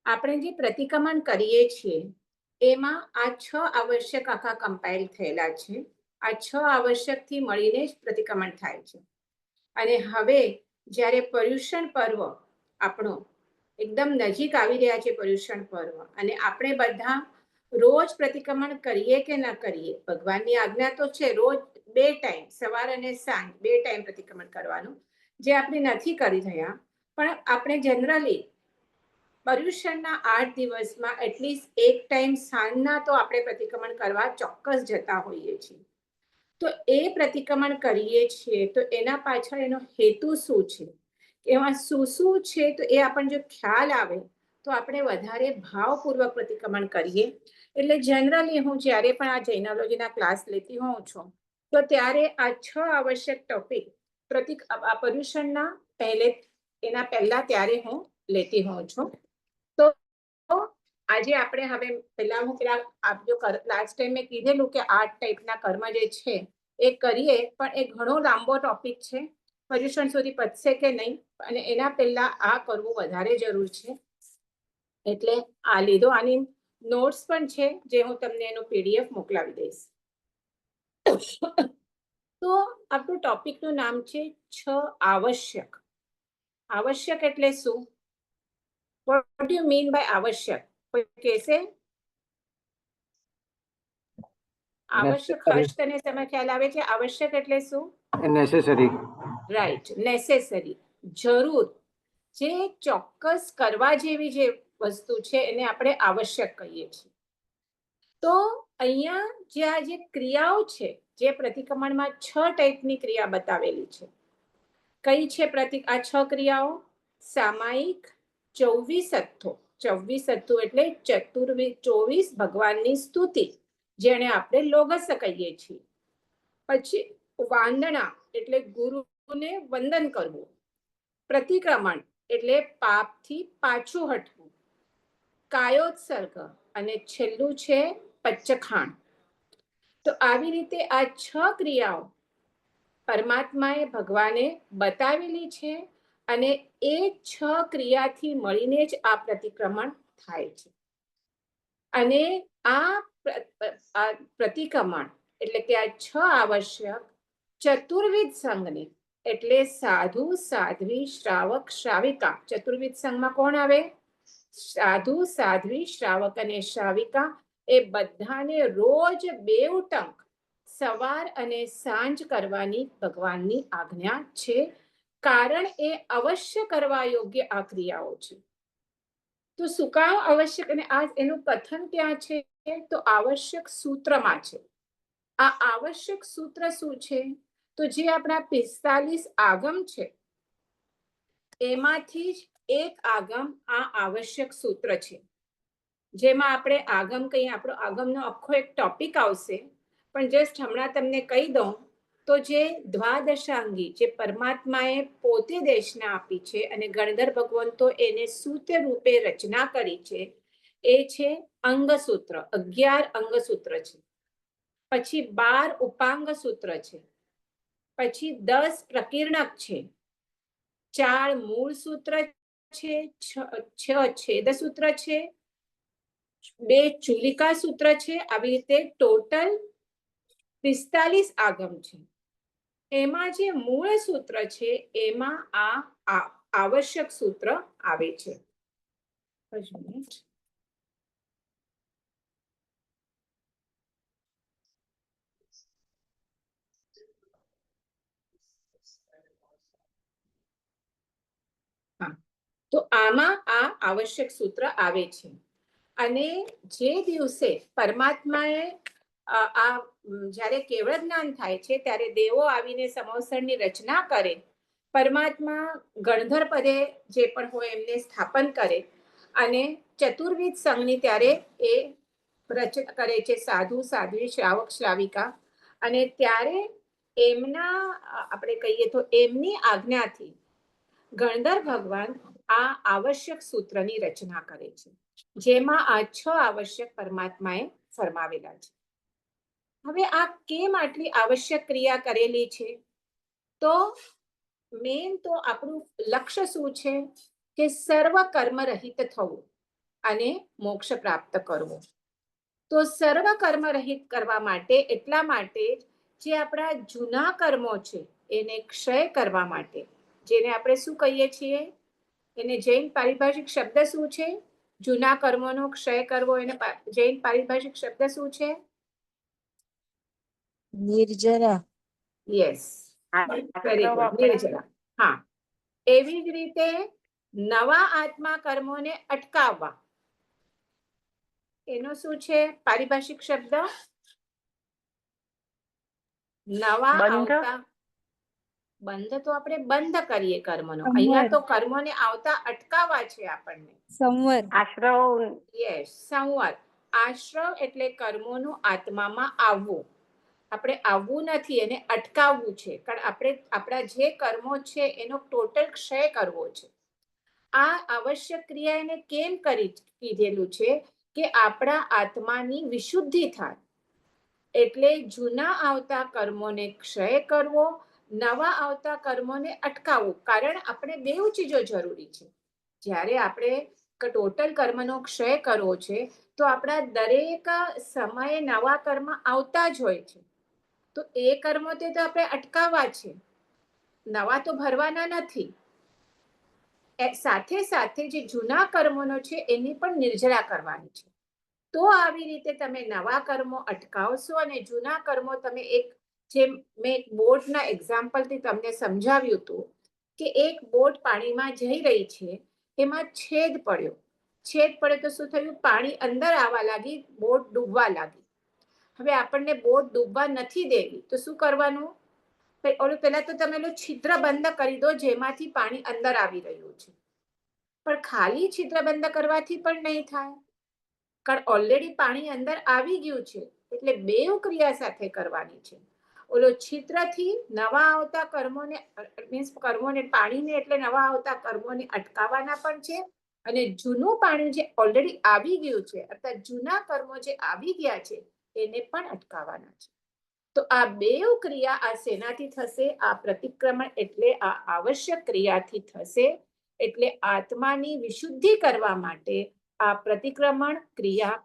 આપણે જે પ્રતિક્રમણ કરીએ છીએ એમાં આ 6 આવશ્યક આખા કમ્પાઇલ થયેલા છે. આ 6 આવશ્યકથી મળીને જ પ્રતિક્રમણ થાય છે. અને હવે જ્યારે પર્યુષણ પર્વ આપણો એકદમ નજીક આવી રહ્યા છે, પર્યુષણ પર્વ, અને આપણે બધા રોજ પ્રતિક્રમણ કરીએ કે ન કરીએ, ભગવાનની આજ્ઞા તો છે રોજ 2 ટાઈમ, સવાર અને સાંજ 2 ટાઈમ પ્રતિક્રમણ કરવાનું, જે આપણે નથી કરી રહ્યા. પણ આપણે જનરલી પર્યુષણના 8 દિવસમાં એટલીસ્ટ 1 ટાઈમ સાંજના તો આપણે પ્રતિક્રમણ કરવા ચોક્કસ જતા હોઈએ છીએ. તો એ પ્રતિક્રમણ કરીએ છીએ તો એના પાછળ એનો હેતુ શું છે, એમાં શું છે, તો એ આપણને જો ખ્યાલ આવે તો આપણે વધારે ભાવપૂર્વક પ્રતિક્રમણ કરીએ. એટલે જનરલી હું જ્યારે પણ આ જૈનોલોજીના ક્લાસ લેતી હોઉં છું તો ત્યારે આ 6 આવશ્યક ટોપિક પર્યુષણના એના પહેલા ત્યારે હું લેતી હોઉં છું. તો આજે આપણે હવે પહેલા હું લાસ્ટ ટાઈમ મેં કીધેલું કે 8 ટાઈપના કર્મ જે છે એ કરીએ, પણ એ ઘણો લાંબો ટોપિક છે, પર્યુષણ સુધી પતશે કે નહીં, અને એના પહેલા આ કરવું વધારે જરૂર છે. એટલે આ લીધો. આની નોટ્સ પણ છે જે હું તમને એનું પીડીએફ મોકલાવી દઈશ. તો આપણું ટોપિકનું નામ છે 6 આવશ્યક. આવશ્યક એટલે શું? What do you mean by આવશ્યક? કોઈ કહેશે? આવશ્યક હર્ષ, તને સમય ખ્યાલ આવે છે આવશ્યક એટલે શું? નેસેસરી. રાઈટ, નેસેસરી, જરૂર, જે ચોક્કસ કરવા જેવી જે વસ્તુ છે એને આપણે આવશ્યક કહીએ છીએ. તો અહીંયા જે આ જે ક્રિયાઓ છે, જે પ્રતિક્રમણમાં 6 ટાઈપની ક્રિયા બતાવેલી છે. કઈ છે આ 6 ક્રિયાઓ? સામાયિક, 24 અથ્થો. 24 અથ્થો એટલે 24 ભગવાનની સ્તુતિ, જેને આપણે લોગસ કહીએ છીએ. પછી વાંદના એટલે ગુરુને વંદન કરવું. પ્રતિક્રમણ એટલે પાપથી પાછું હટવું. કાયોત્સર્ગ, અને છેલ્લું છે પચ્ચખાણ. તો આવી રીતે આ 6 ક્રિયાઓ પરમાત્માએ ભગવાને બતાવેલી છે, અને એ 6 ક્રિયાથી મળીને જ આ પ્રતિક્રમણ થાય છે. અને આ પ્રતિક્રમણ એટલે કે આ 6 આવશ્યક ચતુર્વિધ સંઘને એટલે સાધુ, સાધ્વી, શ્રાવક, શ્રાવિકા. ચતુર્વિધ સંઘમાં કોણ આવે? સાધુ, સાધ્વી, શ્રાવક અને શ્રાવિકા. એ બધાને રોજ 2 ટંક સવાર અને સાંજ કરવાની ભગવાનની આજ્ઞા છે, કારણ એ અવશ્ય કરવા યોગ્ય આ ક્રિયાઓ છે. તો શું કામ આવશ્યક? અને આ એનું કથન ક્યાં છે? તો આવશ્યક સૂત્રમાં છે. આ આવશ્યક સૂત્ર શું છે? તો જે આપણા 45 આગમ છે એમાંથી જ એક આગમ આ આવશ્યક સૂત્ર છે. જેમાં આપણે આગમ કહીએ, આપણો આગમનો આખો એક ટોપિક આવશે, પણ જસ્ટ હમણાં તમને કહી દઉં તો જે દ્વાદશાંગી, જે પરમાત્માએ પોતે દેશના આપી છે અને ગણધર ભગવંતો એને સૂત્ર રૂપે રચના કરી છે, એ છે અંગસૂત્ર. 11 અંગસૂત્ર છે. પછી 12 ઉપાંગ સૂત્ર છે. પછી 10 પ્રકીર્ણક છે. 4 મૂળ સૂત્ર છે. 6 છેદ સૂત્ર છે. 2 ચુલિકા સૂત્ર છે. આવી રીતે ટોટલ 45 આગમ છે. એમાં જે મૂળ સૂત્ર છે એમાં આ આવશ્યક સૂત્ર આવે છે. તો આમાં આ આવશ્યક સૂત્ર આવે છે. અને જે દિવસે પરમાત્માએ જ્યારે કેવળ જ્ઞાન થાય છે ત્યારે દેવો આવીને સંવત્સરની રચના કરે, પરમાત્મા ગણધર પદે જે પણ હોય એમને સ્થાપન કરે, અને ચતુર્વિધ સંઘની ત્યારે એ રચના કરે છે, સાધુ, સાધ્વી, શ્રાવક, શ્રાવિકા. અને ત્યારે એમના આપણે કહીએ તો એમની આજ્ઞાથી ગણધર ભગવાન આ આવશ્યક સૂત્રની રચના કરે છે, જેમાં આ 6 આવશ્યક પરમાત્માએ ફરમાવેલા છે. હવે આ કેમ આટલી આવશ્યક ક્રિયા કરેલી છે? તો મેન તો આપણું લક્ષ્ય શું છે? કે સર્વ કર્મ રહિત થવું અને મોક્ષ પ્રાપ્ત કરવું. તો સર્વ કર્મ રહિત કરવા માટે એટલા માટે જે આપણા જૂના કર્મો છે એને ક્ષય કરવા માટે, જેને આપણે શું કહીએ છીએ, એને જૈન પારિભાષિક શબ્દ શું છે? જૂના કર્મોનો ક્ષય કરવો, એને જૈન પારિભાષિક શબ્દ શું છે? નિર્જરા. યસ, વેરી ગુડ, નિર્જરા. હા, એવી જ રીતે નવા આત્મા કર્મોને અટકાવવા, એનો શું છે પારિભાષિક શબ્દ? નવા આવતા. બંધ તો આપણે બંધ કરીએ કર્મનો, અહીંયા તો કર્મોને આવતા અટકાવવા છે આપણને. સંવર. આશ્રવ. યસ, સંવર. આશ્રવ એટલે કર્મોનું આત્મામાં આવવું. આપણે આવવું નથી, એને અટકાવવું છે, કારણ આપણે આપણા જે કર્મો છે એનો ટોટલ ક્ષય કરવો છે. આ આવશ્યક ક્રિયા એને કેમ કીધેલું છે કે આપણા આત્માની વિશુદ્ધિ થાય. એટલે જૂના આવતા કર્મોને ક્ષય કરવો, નવા આવતા કર્મોને અટકાવવું. કારણ આપણે બેઉ ચીજો જરૂરી છે. જ્યારે આપણે ટોટલ કર્મનો ક્ષય કરવો છે તો આપણા દરેક સમયે નવા કર્મ આવતા જ હોય છે. તો એ કર્મો તે તો આપણે અટકાવવા છે, નવા તો ભરવાના નથી. સાથે સાથે જે જૂના કર્મોનો છે એની પણ નિર્જરા કરવાની છે. તો આવી રીતે તમે નવા કર્મો અટકાવશો અને જૂના કર્મો તમે જે મેં એક બોટના એક્ઝામ્પલથી તમને સમજાવ્યું હતું કે એક બોટ પાણીમાં જઈ રહી છે, એમાં છેદ પડ્યો તો શું થયું? પાણી અંદર આવવા લાગી, બોટ ડૂબવા લાગી. હવે આપણને બોટ ડૂબવા નથી દેવી તો શું કરવાનું? પહેલા તો તમે છિદ્ર બંધ કરી દો જેમાંથી પાણી અંદર આવી રહ્યું છે. પણ ખાલી છિદ્ર બંધ કરવાથી પણ નહીં થાય, કારણ ઓલરેડી પાણી અંદર આવી ગયું છે. એટલે બેઉ ક્રિયા સાથે કરવાની છે. છિદ્રથી નવા આવતા કર્મોને, મીન્સ કર્મોને, પાણીને એટલે નવા આવતા કર્મોને અટકાવવાના પણ છે, અને જૂનું પાણી જે ઓલરેડી આવી ગયું છે અર્થાત જૂના કર્મો જે આવી ગયા છે એને પણ અટકાવવાના છે. તો આ બેઉ ક્રિયા આ શેનાથી થશે? આ પ્રતિક્રમણ એટલે આ આવશ્યક ક્રિયાથી થશે. એટલે આત્માની વિશુદ્ધિ કરવા માટે આ પ્રતિક્રમણ ક્રિયા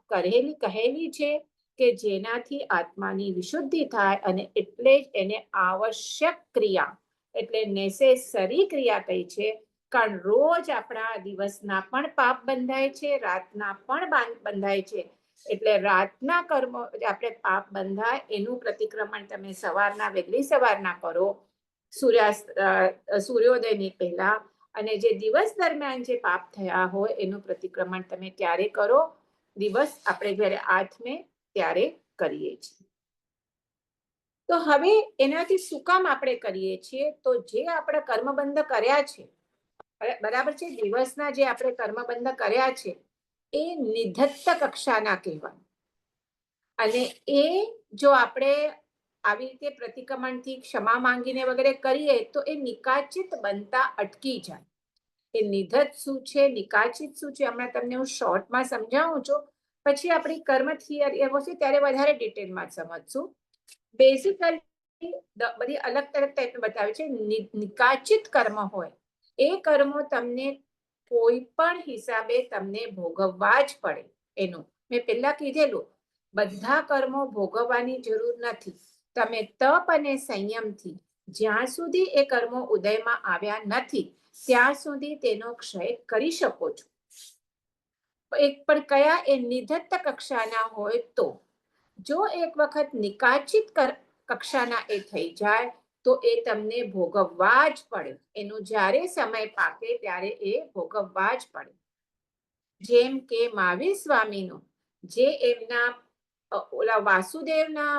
કહેલી છે કે જેનાથી આત્માની વિશુદ્ધિ થાય, અને એટલે જ એને આવશ્યક ક્રિયા એટલે નેસેસરી ક્રિયા કહી છે. કારણ રોજ આપણા દિવસના પણ પાપ બંધાય છે, રાતના પણ બંધાય છે. એટલે રાતના કર્મ આપણે પાપ બંધાય એનું પ્રતિક્રમણ તમે વહેલી સવારના કરો, સૂર્યોદયની પહેલા. અને જે દિવસ દરમિયાન જે પાપ થયા હોય એનું પ્રતિક્રમણ તમે ક્યારે કરો? દિવસ આપણે જ્યારે આથમે ત્યારે કરીએ છીએ. તો હવે એનાથી શું કામ આપણે કરીએ છીએ? તો જે આપણે કર્મબંધ કર્યા છે, બરાબર છે, દિવસના જે આપણે કર્મબંધ કર્યા છે એ નિધત્ત કક્ષાના કહેવાય. અને એ જો આપણે આવી રીતે પ્રતિક્રમણથી ક્ષમા માંગીને વગેરે કરીએ તો એ નિકાચિત બનતા અટકી જાય. એ નિધત્ત શું છે, નિકાચિત શું છે, હમણાં તમને હું શોર્ટમાં સમજાવું છું. પછી આપણી કર્મ થિયરી હશે ત્યારે વધારે ડિટેલમાં સમજશું. બેઝિકલી બધી અલગ અલગ ટાઈપ બતાવે છે. નિકાચિત કર્મ હોય એ કર્મો તમને કોઈ પણ હિસાબે તમને ભોગવવા જ પડે. એનું મેં પહેલા કીધેલું, બધા કર્મો ભોગવવાની જરૂર નથી. તમે તપ અને સંયમથી જ્યાં સુધી એ કર્મો ઉદયમાં આવ્યા નથી ત્યાં સુધી તેનો ક્ષય કરી શકો છો. પણ કયા? એ નિધત્ત કક્ષાના હોય તો. જો એક વખત નિકાચિત કક્ષાના એ થઈ જાય તો એ તમને ભોગવવા જ પડે. એનું જ્યારે સમય પાકે ત્યારે એ ભોગવવા જ પડે. જેમ કે મહાવીર સ્વામીનું, જે એમના વાસુદેવના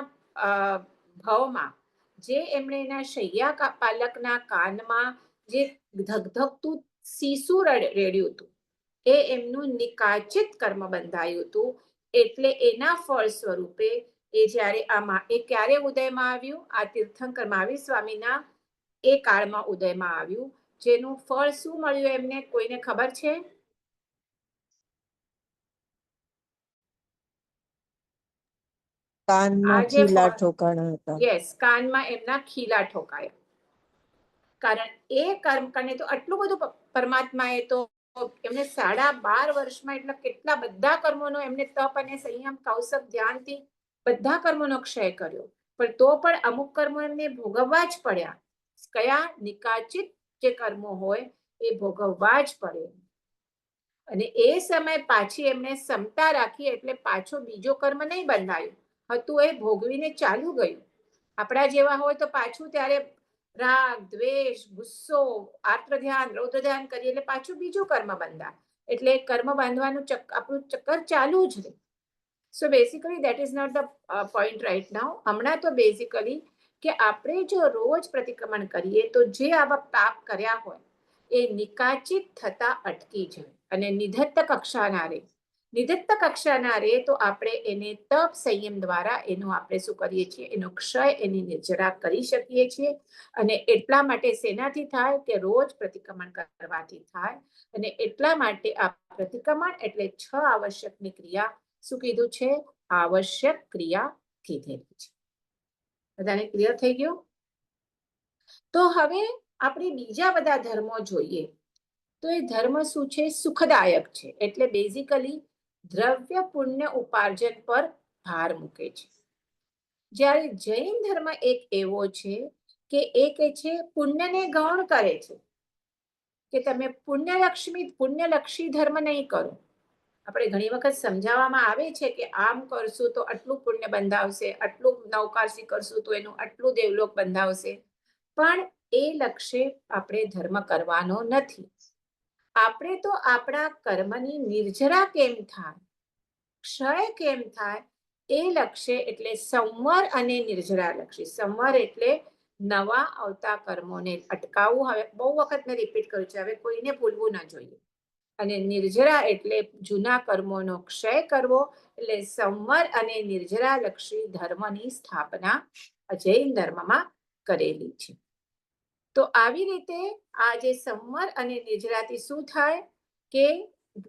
ભાવમાં જે એમણે એના શૈયા પાલકના કાનમાં જે ધગધગતું સીસું રેડ્યું હતું, એ એમનું નિકાચિત કર્મ બંધાયું હતું. એટલે એના ફળ સ્વરૂપે એ જ્યારે એ ક્યારે ઉદયમાં આવ્યું? આ તીર્થંકર મહાવીર સ્વામીના એ કાળમાં ઉદયમાં આવ્યું. જેનું ફળ શું મળ્યું એમને? કોઈને ખબર છે? કાનમાં ખીલા ઠોકાણા હતા. યસ, કાનમાં એમના ખીલા ઠોકાયા. કારણ એ કર્મ કરીને તો આટલું બધું પરમાત્માએ તો એમને 12.5 વર્ષમાં એટલે કેટલા બધા કર્મોનો એમને તપ અને સંયમ કૌશક ધ્યાનથી બધા કર્મોનો ક્ષય કર્યો, પણ તો પણ અમુક કર્મો એમને ભોગવવા જ પડ્યા. કયા? નિકાચિત જે કર્મો હોય એ ભોગવવા જ પડે. અને એ સમય પાછી એમને ક્ષમતા રાખી એટલે પાછો બીજો કર્મ નહીં બંધાયું, હતું એ ભોગવીને ચાલુ ગયું. આપણા જેવા હોય તો પાછું ત્યારે રાગ, દ્વેષ, ગુસ્સો, આર્ત્ર ધ્યાન, રૌદ્ર ધ્યાન કરીએ એટલે પાછું બીજું કર્મ બંધા. એટલે કર્મ બાંધવાનું આપણું ચક્કર ચાલુ જ રહે. So basically that is not the point right now. હમણાં તો બેઝિકલી કે આપણે જો રોજ પ્રતિક્રમણ કરીએ તો જે આવા પાપ કર્યા હોય એ નિકાચિત થતા અટકી જાય અને નિધત્ત કક્ષાના રહે. નિધત્ત કક્ષાના રહે તો આપણે એને તપ સંયમ દ્વારા એનું આપણે શું કરીએ છીએ, એનો ક્ષય, એની નિર્જરા કરી શકીએ છીએ. અને એટલા માટે શેનાથી થાય કે રોજ પ્રતિક્રમણ કરવાથી થાય. અને એટલા માટે આ પ્રતિક્રમણ એટલે 6 આવશ્યકની ક્રિયા શું કીધું છે? આવશ્યક ક્રિયા કીધેલી છે. બધાને ક્લિયર થઈ ગયું? તો હવે આપણે બીજા બધા ધર્મો જોઈએ તો એ ધર્મ શું છે? સુખદાયક છે. એટલે બેઝિકલી દ્રવ્ય પુણ્ય ઉપાર્જન પર ભાર મૂકે છે. જ્યારે જૈન ધર્મ એક એવો છે કે એ કે છે પુણ્યને ગૌણ કરે છે કે તમે પુણ્યલક્ષી ધર્મ નહીં કરો. આપણે ઘણી વખત સમજાવવામાં આવે છે કે આમ કરશું તો આટલું પુણ્ય બંધાવશે, આટલું નવકાશી કરશું તો એનું આટલું દેવલોક બંધાવશે. પણ એ લક્ષ્ય આપણે ધર્મ કરવાનો નથી. આપણે તો આપણા કર્મની નિર્જરા કેમ થાય, ક્ષય કેમ થાય એ લક્ષ્ય એટલે સંવર અને નિર્જરા લક્ષી. સંવર એટલે નવા આવતા કર્મોને અટકાવવું. હવે બહુ વખત મેં રિપીટ કર્યું છે, હવે કોઈને ભૂલવું ના જોઈએ. અને નિર્જરા એટલે જૂના કર્મોનો ક્ષય કરવો. એટલે સંવર અને નિર્જરા લક્ષી ધર્મની સ્થાપના જૈન ધર્મમાં કરેલી છે. તો આવી રીતે આ જે સંવર અને નિર્જરાથી શું થાય કે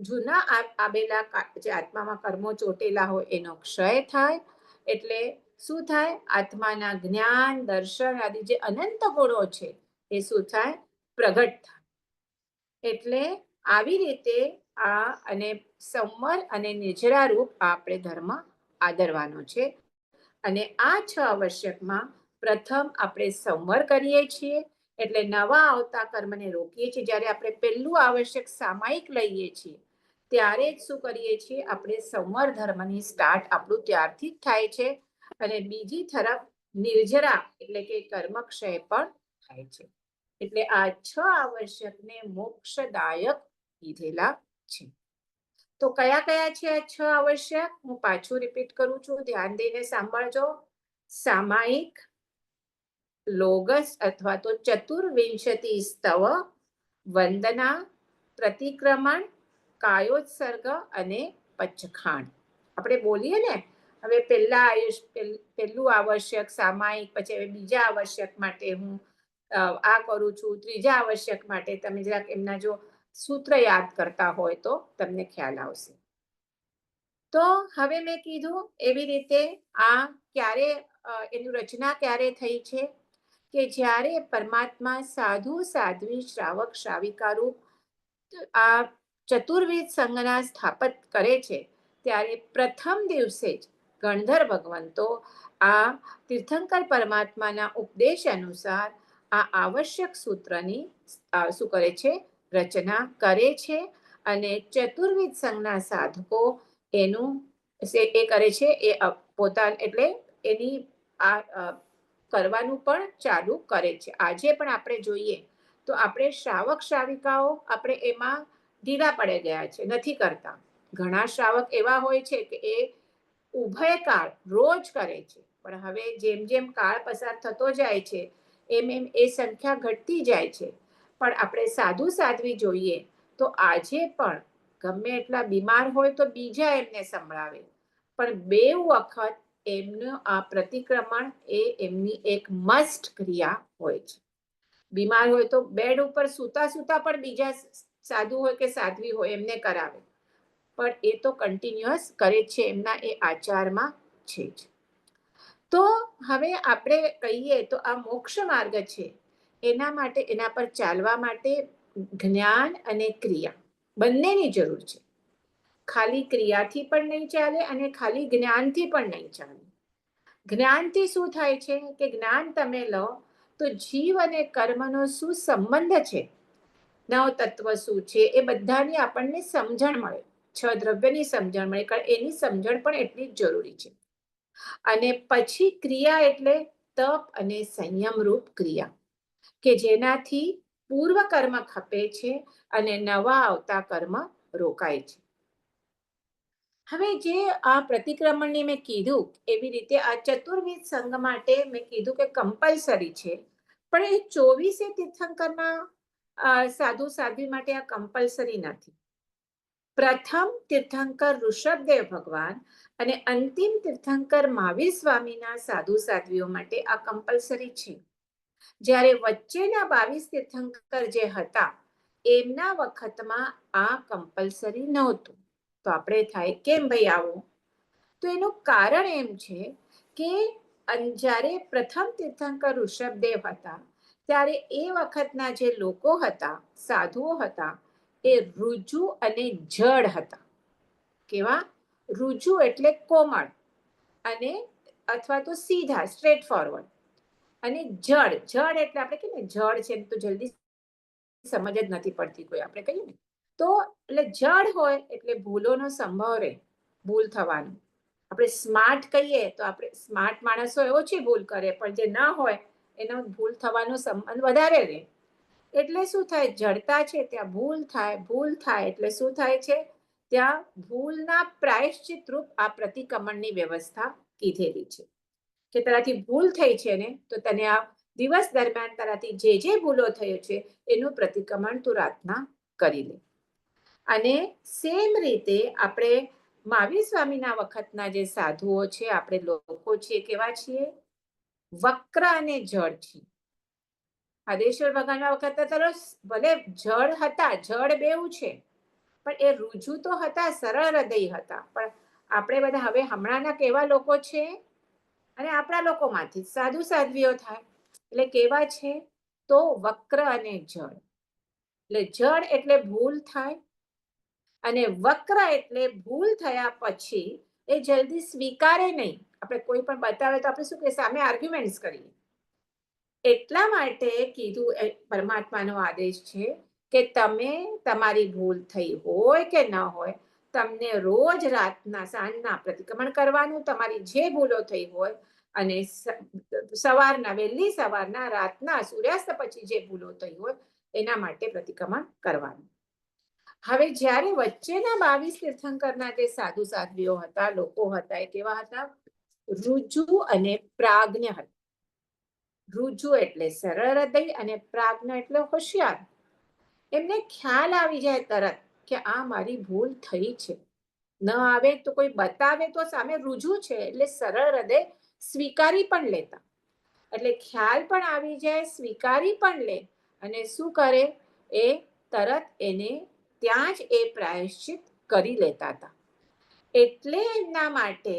જૂના આવેલા જે આત્મામાં કર્મો ચોટેલા હોય એનો ક્ષય થાય. એટલે શું થાય? આત્માના જ્ઞાન, દર્શન આદિ જે અનંત ગુણો છે એ શું થાય? પ્રગટ થાય. એટલે આવી રીતે આ અને સંવર અને નિર્જરા રૂપ આપણે ધર્મ આદરવાનો છે. અને આ 6 આવશ્યકમાં પ્રથમ આપણે સંવર કરીએ છીએ એટલે નવા આવતા કર્મને રોકીએ છીએ. જ્યારે આપણે પહેલું આવશ્યક સામાયિક લઈએ છીએ ત્યારે જ શું કરીએ છીએ? આપણે સંવર ધર્મની સ્ટાર્ટ આપણું ત્યારથી જ થાય છે. અને બીજી તરફ નિર્જરા એટલે કે કર્મક્ષય પણ થાય છે. એટલે આ 6 આવશ્યકને મોક્ષદાયક કીધેલા છે. તો કયા કયા છે આ 6 આવશ્યક? હું પાછું રિપીટ કરું છું, ધ્યાન દઈને સાંભળજો. સામાયિક, લોગસ અથવા તો ચતુર્વિંશતિ સ્તવ, વંદના, પ્રતિક્રમણ, કાયોત્સર્ગ અને પચખાણ. આપણે બોલીએ ને, હવે પહેલું આવશ્યક સામાયિક, પછી હવે બીજા આવશ્યક માટે હું આ કરું છું, ત્રીજા આવશ્યક માટે તમે જરાક એમના જો સૂત્ર યાદ કરતા હોય તો તમને ખ્યાલ આવશે. તો હવે મેં કીધું એવી રીતે આ ક્યારે એની રચના ક્યારે થઈ છે કે જ્યારે પરમાત્મા સાધુ સાધ્વી શ્રાવક શ્રાવિકા રૂપ આ ચતુર્વિધ સંઘના સ્થાપત કરે છે ત્યારે પ્રથમ દિવસે જ ગણધર ભગવંતો આ તીર્થંકર પરમાત્માના ઉપદેશ અનુસાર આ આવશ્યક સૂત્રની શું કરે છે? રચના કરે છે. અને ચતુર્વિધ સંઘના સાધકો એનું એ કરે છે, એ પોતાના એટલે એની આ કરવાનું પણ ચાલુ કરે છે. આજે પણ આપણે જોઈએ તો આપણે શ્રાવક શ્રાવિકાઓ આપણે એમાં ઢીલા પડી ગયા છે, નથી કરતા. ઘણા શ્રાવક એવા હોય છે કે એ ઉભય કાળ રોજ કરે છે, પણ હવે જેમ જેમ કાળ પસાર થતો જાય છે એમ એમ એ સંખ્યા ઘટતી જાય છે. પણ આપણે સાધુ સાધ્વી જોઈએ તો આજે પણ ગમે એટલા બીમાર હોય તો બીજા એમને સંભળાવે, પણ 2 વખત એમનું આ પ્રતિક્રમણ એ એમની એક મસ્ટ ક્રિયા હોય છે. બીમાર હોય તો બેડ ઉપર સૂતા સૂતા પણ બીજા સાધુ હોય કે સાધ્વી હોય એમને કરાવે, પણ એ તો કન્ટિન્યુઅસ કરે છે, એમના એ આચારમાં છે જ. તો હવે આપણે કહીએ તો આ મોક્ષ માર્ગ છે, એના માટે એના પર ચાલવા માટે જ્ઞાન અને ક્રિયા બંનેની જરૂર છે. ખાલી ક્રિયાથી પણ નહીં ચાલે અને ખાલી જ્ઞાનથી પણ નહીં ચાલે. જ્ઞાનથી શું થાય છે કે જ્ઞાન તમે લો તો જીવ અને કર્મનો શું સંબંધ છે, નવ તત્વ શું છે, એ બધાની આપણને સમજણ મળે. 6 દ્રવ્યની સમજણ મળે, કારણ એની સમજણ પણ એટલી જ જરૂરી છે. અને પછી ક્રિયા એટલે તપ અને સંયમ રૂપ ક્રિયા, કે જેનાથી પૂર્વ કર્મ ખપે છે અને નવા આવતા કર્મ રોકાય છે. હવે જે આ પ્રતિક્રમણની મેં કીધું એવી રીતે આ ચતુર્વિધ સંઘ માટે મેં કીધું કે કમ્પલસરી છે, પણ એ 24 તીર્થંકરના સાધુ સાધ્વી માટે આ કમ્પલસરી નથી. પ્રથમ તીર્થંકર ઋષભદેવ ભગવાન અને અંતિમ તીર્થંકર મહાવીર સ્વામીના સાધુ સાધ્વીઓ માટે આ કમ્પલસરી છે. જ્યારે વચ્ચેના 22 તીર્થંકર જે હતા એમના વખતમાં આ કમ્પલસરી નહોતું. તો આપણે થાય કેમ ભાઈ આવું? તો એનું કારણ એમ છે કે જ્યારે પ્રથમ તીર્થંકર ઋષભદેવ હતા ત્યારે એ વખતના જે લોકો હતા, સાધુઓ હતા, એ ઋજુ અને જડ હતા. કેવા? ઋજુ એટલે કોમળ અને અથવા તો સીધા, સ્ટ્રેટ ફોરવર્ડ, અને જડ એટલે આપણે કહીએ ને જડ છે તો જલ્દી સમજ જ નથી પડતી કોઈ, આપણે કહીએ ને તો એટલે જડ હોય એટલે ભૂલોનો સંભવ રહે, ભૂલ થવાનો. આપણે સ્માર્ટ કહીએ તો આપણે સ્માર્ટ માણસો ઓછી ભૂલ કરે, પણ જે ના હોય એનો ભૂલ થવાનો સંબંધ વધારે રહે. એટલે શું થાય? જડતા છે ત્યાં ભૂલ થાય, ભૂલ થાય એટલે શું થાય છે? ત્યાં ભૂલના પ્રાયશ્ચિત રૂપ આ પ્રતિક્રમણની વ્યવસ્થા કીધેલી છે કે તારાથી ભૂલ થઈ છે ને, તો તને આ દિવસ દરમિયાન તારાથી જે ભૂલો થયો છે એનું પ્રતિક્રમણ તું રાતના કરી લે. અને સેમ રીતે આપણે મહાવીર સ્વામીના વખતના જે સાધુઓ છે, આપણે લોકો છીએ, કેવા છીએ? વક્ર અને જડ છીએ. આદેશ્વર ભગવાનના વખતે તો ભલે જડ હતા, જડ બેઉ છે, પણ એ ઋજુ તો હતા, સરળ હૃદય હતા. પણ આપણે બધા હવે હમણાંના કેવા લોકો છે? અને આપણા લોકોમાંથી સાધુ સાધ્વીઓ થાય એટલે કેવા છે? તો વક્ર અને જડ. એટલે જડ એટલે ભૂલ થાય અને વક્ર એટલે ભૂલ થયા પછી એ જલ્દી સ્વીકારે નહીં. આપણે કોઈ પણ બતાવે તો આપણે શું કે સામે આર્ગ્યુમેન્ટ્સ કરીએ. એટલા માટે કીધું પરમાત્માનો આદેશ છે કે તમે તમારી ભૂલ થઈ હોય કે ન હોય, તમને રોજ રાતના સાંજના પ્રતિક્રમણ કરવાનું, તમારી જે ભૂલો થઈ હોય, અને સવારના વહેલી સવારના રાતના સૂર્યાસ્ત પછી જે ભૂલો થઈ હોય એના માટે પ્રતિક્રમણ કરવાનું. હવે જ્યારે વચ્ચેના 22 તીર્થંકરના જે સાધુ સાધ્વીઓ હતા, લોકો હતા, એ કેવા હતા? ઋજુ અને પ્રાજ્ઞ હતા. ઋજુ એટલે સરળ હૃદય અને પ્રાજ્ઞ એટલે હોશિયાર. એમને ખ્યાલ આવી જાય તરત કે આ મારી ભૂલ થઈ છે. ન આવે તો કોઈ બતાવે તો સામે ઋજુ છે એટલે સરળ હૃદય સ્વીકારી પણ લેતા. એટલે ખ્યાલ પણ આવી જાય, સ્વીકારી પણ લે, અને શું કરે? એ તરત એને ત્યાં જ એ પ્રાયશ્ચિત કરી લેતા હતા. એટલે એમના માટે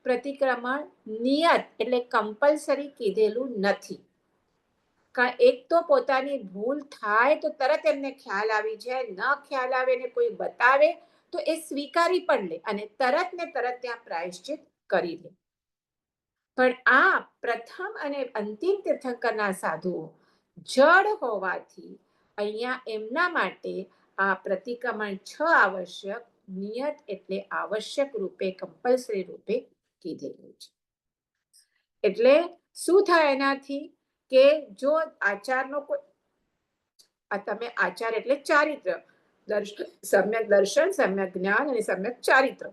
પ્રતિક્રમણ નિયત એટલે કમ્પલસરી કીધેલું નથી. એક તો પોતાની ભૂલ થાય તો તરત એમને ખ્યાલ આવી જાય, ન ખ્યાલ આવે ને કોઈ બતાવે તો એ સ્વીકારી પણ લે અને તરત ને તરત ત્યાં પ્રાયશ્ચિત કરી લે. પણ આ પ્રથમ અને અંતિમ તીર્થંકરના સાધુઓ જડ હોવાથી અહીંયા એમના માટે આ પ્રતિક્રમણ 6 આવશ્યક, નિયત એટલે આવશ્યક રૂપે, કમ્પલસરી રૂપે કીધેલું છે. એટલે શું થાય એનાથી? કે જો આચારનો કોઈ, આ તમે આચાર એટલે ચારિત્ર, સમ્યક દર્શન, સમ્યક જ્ઞાન અને સમ્યક ચારિત્ર.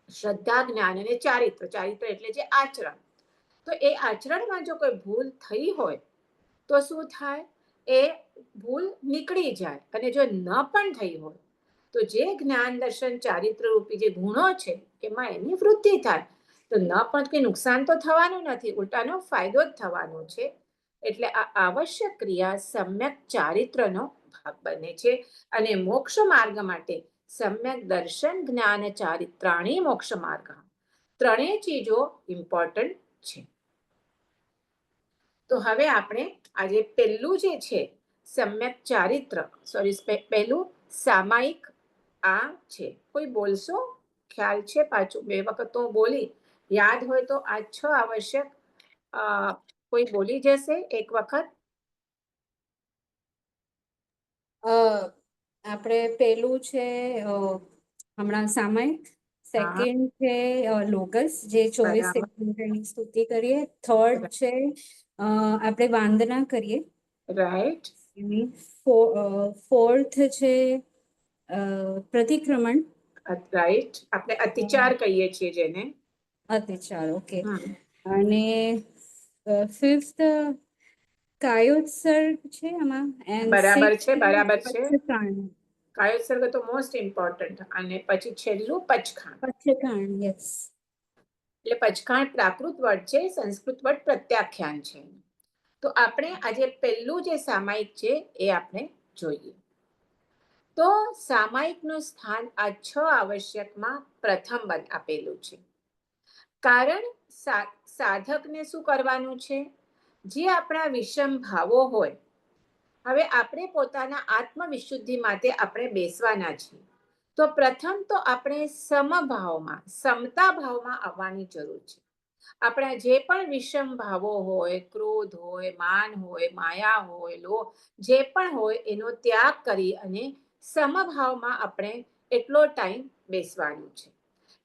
શ્રદ્ધા, જ્ઞાન અને ચારિત્ર. ચારિત્ર એટલે જે આચરણ. તો એ આચરણમાં જો કોઈ ભૂલ થઈ હોય તો શું થાય? એ ભૂલ નીકળી જાય. અને જો ન પણ થઈ હોય તો જે જ્ઞાન, દર્શન, ચારિત્ર રૂપી જે ગુણો છે એમાં એની વૃદ્ધિ થાય. તો ન પણ કંઈ નુકસાન તો થવાનું નથી, ઉલટાનો ફાયદો જ થવાનો છે. એટલે આ આવશ્યક ક્રિયા સમ્યક ચારિત્રનો ભાગ બને છે. અને મોક્ષ માર્ગ માટે સમ્યક દર્શન, જ્ઞાન, ચારિત્રાણી મોક્ષ માર્ગ. ત્રણેય ચીજો ઇમ્પોર્ટન્ટ છે. તો હવે આપણે આજે પહેલું જે છે સમ્યક ચારિત્ર, પહેલું સામાયિક આ છે. કોઈ બોલશો? ખ્યાલ છે? પાછું 2 વખત તો હું બોલી, યાદ હોય તો આ 6 આવશ્યક કોઈ બોલી જશે એક વખત? આપણે પેલું છે હમણાં સામાયિક, સેકન્ડ છે લોગસ જે 24 બરાબર. સેકન્ડની સ્તુતિ કરીએ, થર્ડ છે આપણે વંદના કરીએ, રાઈટ. ફોર્થ છે પ્રતિક્રમણ, રાઈટ. આપણે અતિચાર કહીએ છીએ જેને. અતિચાર, ઓકે. હમ. અને ફિફ્થ કાયોત્સર્ગ છે આમાં, એન્ડ બરાબર છે, સિક્સ્થ બરાબર છે. પચ્ચકાંડ. કાયોત્સર્ગ તો મોસ્ટ ઇમ્પોર્ટન્ટ. અને પછી છેલ્લું પચખાણ. પચ્ચકાંડ, યસ. એટલે પચખાણ પ્રાકૃત વર્ડ છે, સંસ્કૃત વર્ડ પ્રત્યાખ્યાન છે. તો આપણે આજે પહેલું જે સામાયિક છે એ આપણે જોઈએ. તો સામાયિકનું સ્થાન આ 6 આવશ્યકમાં પ્રથમ આપેલું છે. કારણ સાધકને શું કરવાનું છે? જે આપણા વિષમ ભાવો હોય, હવે આપણે પોતાના આત્મવિશુદ્ધિ માટે આપણે બેસવાના છીએ. તો પ્રથમ તો આપણે સમભાવમાં, સમતા ભાવમાં આવવાની જરૂર છે. આપણા જે પણ વિષમ ભાવો હોય, ક્રોધ હોય, માન હોય, માયા હોય, લોભ, જે પણ હોય એનો ત્યાગ કરી અને સમભાવમાં આપણે એટલો ટાઈમ બેસવાનું છે.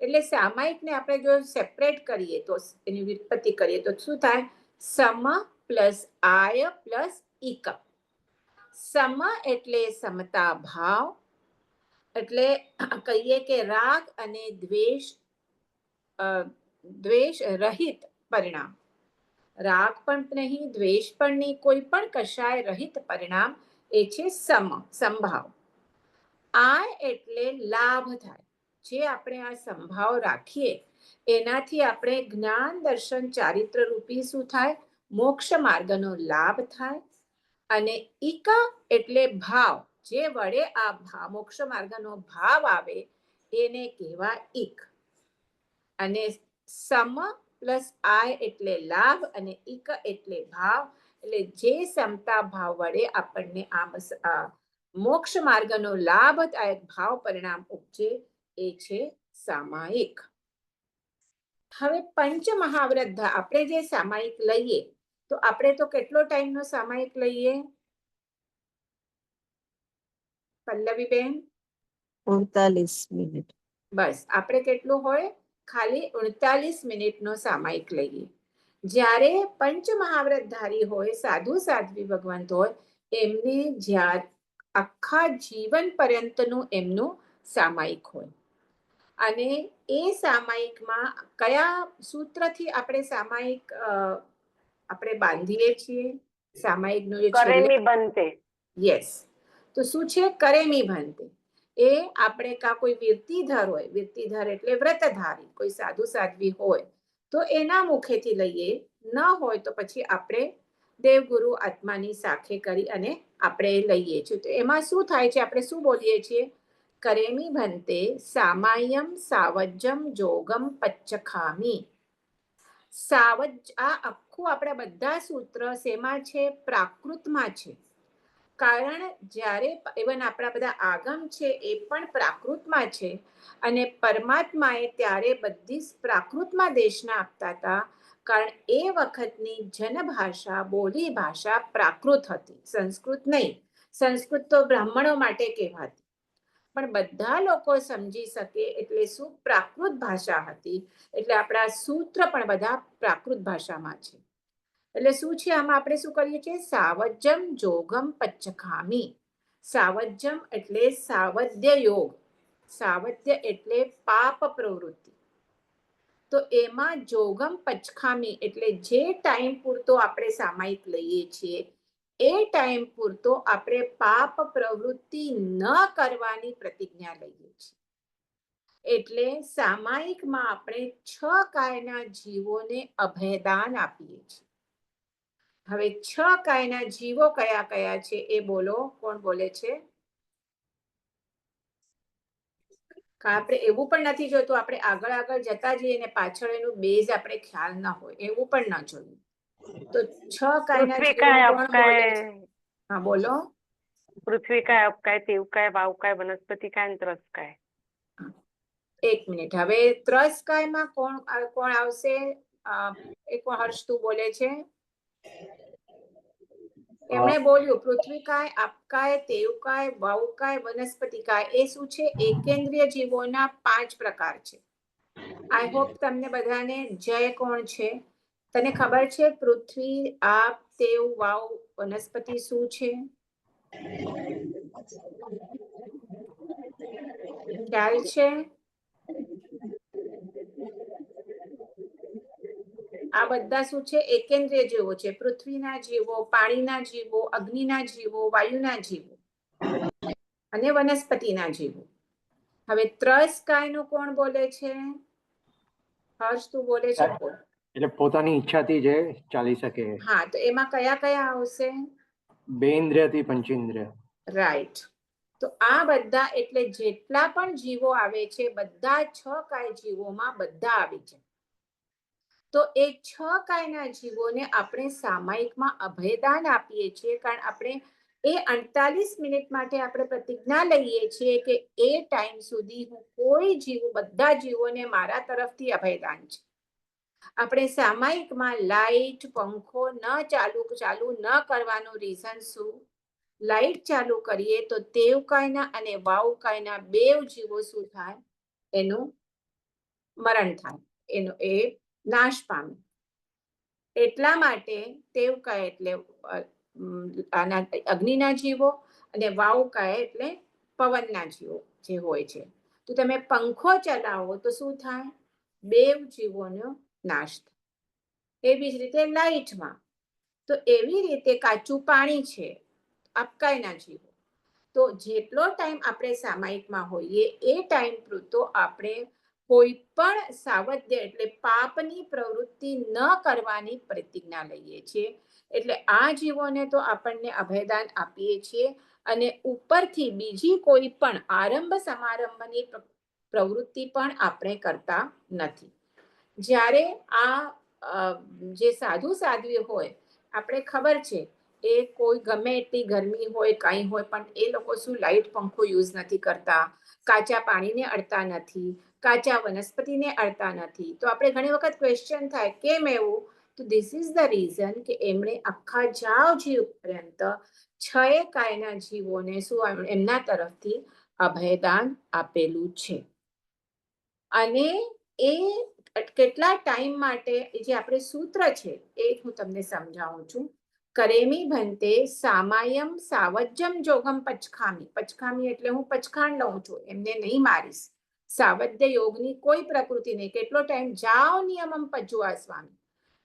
એટલે સામાયિકને આપણે જો સેપરેટ કરીએ તો એની વ્યુત્પત્તિ કરીએ તો શું થાય? સમ પ્લસ આય પ્લસ ઇક. સમ એટલે સમતા ભાવ, એટલે કહીએ કે રાગ અને દ્વેષ રહિત પરિણામ. રાગ પણ નહીં, દ્વેષ પણ નહીં, કોઈ પણ કશાય રહિત પરિણામ એ છે સમભાવ. આય એટલે લાભ થાય. જે આપણે આ સંભાવ રાખીએ એનાથી આપણે જ્ઞાન દર્શન ચારિત્ર રૂપી શું થાય? મોક્ષ માર્ગનો લાભ થાય. અને ઈકા એટલે ભાવ, જે વડે આ મોક્ષ માર્ગનો ભાવ આવે એને કહેવાય ઈક. અને સમ પ્લસ આય એટલે લાભ અને ઈક એટલે ભાવ. એટલે જે સમતા ભાવ વડે આપણને આ મોક્ષ માર્ગનો લાભદાયક ભાવ પરિણામ ઉપજે એ છે સામાયિક. હવે પંચ મહાવ્રત આપણે જે સામાયિક લઈએ તો આપણે તો કેટલો ટાઈમનો સામાયિક લઈએ પલ્લવીબેન? 39 મિનિટ. બસ આપણે કેટલું હોય? ખાલી 39 મિનિટનો સામાયિક લઈએ. જ્યારે પંચ મહાવ્રતધારી હોય, સાધુ સાધ્વી ભગવંત હોય, એમને આખા જીવન પર્યંતનું એમનું સામાયિક હોય. અને એ સામાયિકમાં કયા સૂત્રથી આપણે સામાયિક આપણે બાંધીએ છીએ? સામાયિકનું જે કરેમી બનતે. યસ. તો શું છે? કરેમી બનતે. એ આપણે કા કોઈ વિરતિધર હોય, વિરતિધર એટલે વ્રતધારી, કોઈ સાધુ સાધ્વી હોય તો એના મુખેથી લઈએ. ન હોય તો પછી આપણે દેવગુરુ આત્માની સાખે કરી અને આપણે લઈએ છીએ. તો એમાં શું થાય છે? આપણે શું બોલીએ છીએ? કરેમી ભંતે સામાયમ સાવજ્જમ જોગમ પચ્ચખામી. આ આખું આપણે બધા સૂત્ર શેમાં છે? પ્રાકૃતમાં છે. કારણ જ્યારે ઇવન આપણા બધા આગમ છે એ પણ પ્રાકૃતમાં છે. અને પરમાત્માએ ત્યારે બધી પ્રાકૃતમાં દેશના આપતા હતા. કારણ એ વખતની જનભાષા, બોલી ભાષા પ્રાકૃત હતી, સંસ્કૃત નહીં. સંસ્કૃત તો બ્રાહ્મણો માટે કહેવાતી, પણ બધા લોકો સમજી શકે એટલે શું? પ્રાકૃત ભાષા હતી. એટલે આપણા સૂત્ર પણ બધા પ્રાકૃત ભાષામાં છે. એટલે શું છે આમાં? આપણે શું કરીએ છીએ? સાવજ્જમ જોગમ પચ્ચખામી. સાવજ્જમ એટલે સાવધ્ય યોગ. સાવધ્ય એટલે પાપ પ્રવૃત્તિ. તો એમાં જોગમ પચ્ચખામી એટલે જે ટાઈમ પૂરતો આપણે સામાયિક લઈએ છીએ એ ટાઈમ પૂરતો આપણે પાપ પ્રવૃત્તિ ન કરવાની પ્રતિજ્ઞા લઈએ છીએ. એટલે સામાયિકમાં આપણે 6 કાયના જીવોને અભયદાન આપીએ છીએ. હવે 6 કાયના જીવો કયા કયા છે એ બોલો. કોણ બોલે છે? આપણે એવું પણ નથી જોતું આપણે આગળ આગળ જતા જઈએ ને પાછળ એનું બેઝ આપણે ખ્યાલ ના હોય, એવું પણ ના જોયું. તો 6 કાયના જીવો પૃથ્વીકાય કોણ બોલે છે? અપકાય. હા બોલો. पृथ्वी काय, अप काय, तेव काय, वाव काय, वनस्पती काय आणि त्रस काय? એક મિનિટ, હવે ત્રસ્કાયમાં કોણ આવશે? એક હર્ષ તું બોલે છે. એમણે બોલ્યું પૃથ્વીકાય, આપકાય, તેવકાય, વાયુકાય, વનસ્પતિકાય. એ શું છે? એકેન્દ્રીય જીવોના 5 પ્રકાર છે. આઈ હોપ તમને બધાને જય કોણ છે? તને ખબર છે પૃથ્વી, આપ, તેવ, વાયુ, વનસ્પતિ શું છે? ખ્યાલ છે? આ બધા શું છે? એકેન્દ્રીય જીવો છે. પૃથ્વીના જીવો, પાણીના જીવો, અગ્નિના જીવો, વાયુના જીવો અને વનસ્પતિના જીવો. હવે ત્રસ્કાયનું કોણ બોલે છે? હર્ષ તું બોલે છે? એટલે પોતાની ઈચ્છાથી જે ચાલી શકે. હા, તો એમાં કયા કયા આવશે? 2 ઇન્દ્રિયથી પંચેન્દ્રિય. રાઈટ. તો આ બધા એટલે જેટલા પણ જીવો આવે છે બધા 6 કાય જીવોમાં બધા આવી છે. તો એ 6 કાયના જીવોને આપણે સામાયિકમાં અભયદાન આપીએ છીએ, કારણ આપણે એ 48 મિનિટ માટે આપણે પ્રતિજ્ઞા લઈએ છીએ કે એ ટાઈમ સુધી હું કોઈ જીવ, બધા જીવોને મારા તરફથી અભયદાન છે. આપણે સામાયિકમાં લાઈટ, પંખો ચાલુ ન કરવાનું રીઝન શું? લાઈટ ચાલુ કરીએ તો તેવકાયના અને વાયુકાયના 2 જીવો શું થાય? એનું મરણ થાય, એનો એ નાશ પામે. એટલા માટે તેવકાય એટલે અગ્નિના જીવો અને વાયુકાય એટલે પવનના જીવો જે હોય છે. તો તમે પંખો ચલાવો તો શું થાય? 2 જીવોનો નાશ થાય. એવી જ રીતે લાઈટમાં. તો એવી રીતે કાચું પાણી છે, આપકાયના જીવો. તો જેટલો ટાઈમ આપણે સામાયિકમાં હોઈએ એ ટાઈમ પૂરતો આપણે કોઈ પણ સાવધ્ય એટલે પાપની પ્રવૃત્તિ ન કરવાની પ્રતિજ્ઞા લઈએ છીએ. એટલે આ જીવોને તો આપણને અભયદાન આપીએ છીએ અને ઉપરથી બીજી કોઈ પણ આરંભ સમારંભની પ્રવૃત્તિ પણ આપણે કરતા નથી. જ્યારે આ જે સાધુ સાધ્વી હોય, આપણે ખબર છે એ કોઈ ગમે એટલી ગરમી હોય, કાંઈ હોય, પણ એ લોકો શું લાઈટ પંખો યુઝ નથી કરતા, કાચા પાણીને અડતા નથી, કાચા વનસ્પતિને અડતા નથી. તો આપણે ઘણી વખત ક્વેશ્ચન થાય કેમ એવું? તો ધીસ ઇઝ ધ રીઝન કે એમણે આખા જાવ જીવ પર્યંત 6 કાયના જીવોને શું એમના તરફથી અભયદાન આપેલું છે. અને એ કેટલા ટાઈમ માટે જે આપણે સૂત્ર છે એ હું તમને સમજાવું છું. કરેમી ભંતે સામાયમ સાવજ્યમ જોગમ પચખામી. પચખામી એટલે હું પચખાણ લઉં છું, એમને નહીં મારીશ. સાવધ્ય યોગની કોઈ પ્રકૃતિ નહીં. કેટલો ટાઈમ? જાઓ નિયમમ પજ્વા સ્વામી.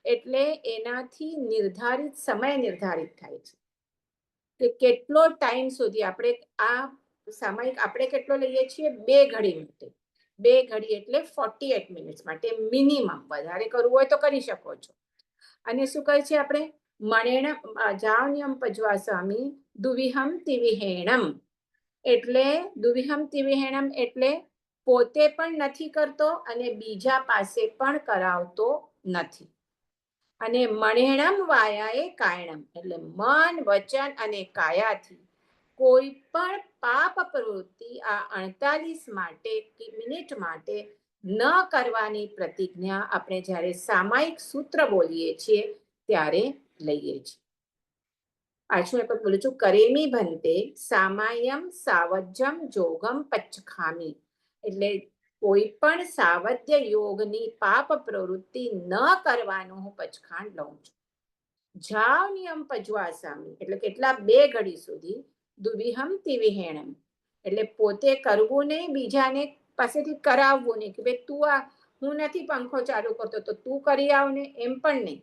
એટલે એનાથી નિર્ધારિત સમય નિર્ધારિત થાય છે કે કેટલો ટાઈમ સુધી આપણે આ સામાયિક આપણે કેટલો લઈએ છીએ? 2 ઘડી માટે. 2 ઘડી એટલે 48 મિનિટ્સ માટે મિનિમમ. વધારે કરવું હોય તો કરી શકો છો. અને શું કહે છે આપણે? મણેણ જાવ નિયમ પજવા સ્વામી દુવિહમ તિવિહેણમ. એટલે દુવિહમ તિવિહેણમ એટલે પોતે પણ નથી કરતો અને બીજા પાસે પણ કરાવતો નથી. અને મણેણમ વાયાએ કાયણમ એટલે મન, વચન અને કાયાથી કોઈ પણ પાપ પ્રવૃત્તિ આ 48 મિનિટ માટે ન કરવાની પ્રતિજ્ઞા આપણે જ્યારે સામાયિક સૂત્ર બોલીએ છીએ ત્યારે લઈએ છીએ. પાછું એક બોલું છું. કરેમી ભંતે સામાયમ સાવજ્યમ જોગમ પચખામી. એટલે કોઈ પણ સાવધ્ય યોગની પાપ પ્રવૃત્તિ ન કરવાનું હું પચખાણ લઉં છું. જાવ નિયમ પજવા સ્વામી એટલે કેટલા? 2 ઘડી સુધી. દુવિહમ તિવિહેણમ એટલે પોતે કરવું નહીં, બીજાને પાસેથી કરાવવું નહીં કે ભાઈ તું આ, હું નથી પંખો ચાલુ કરતો તો તું કરી આવ ને, એમ પણ નહીં.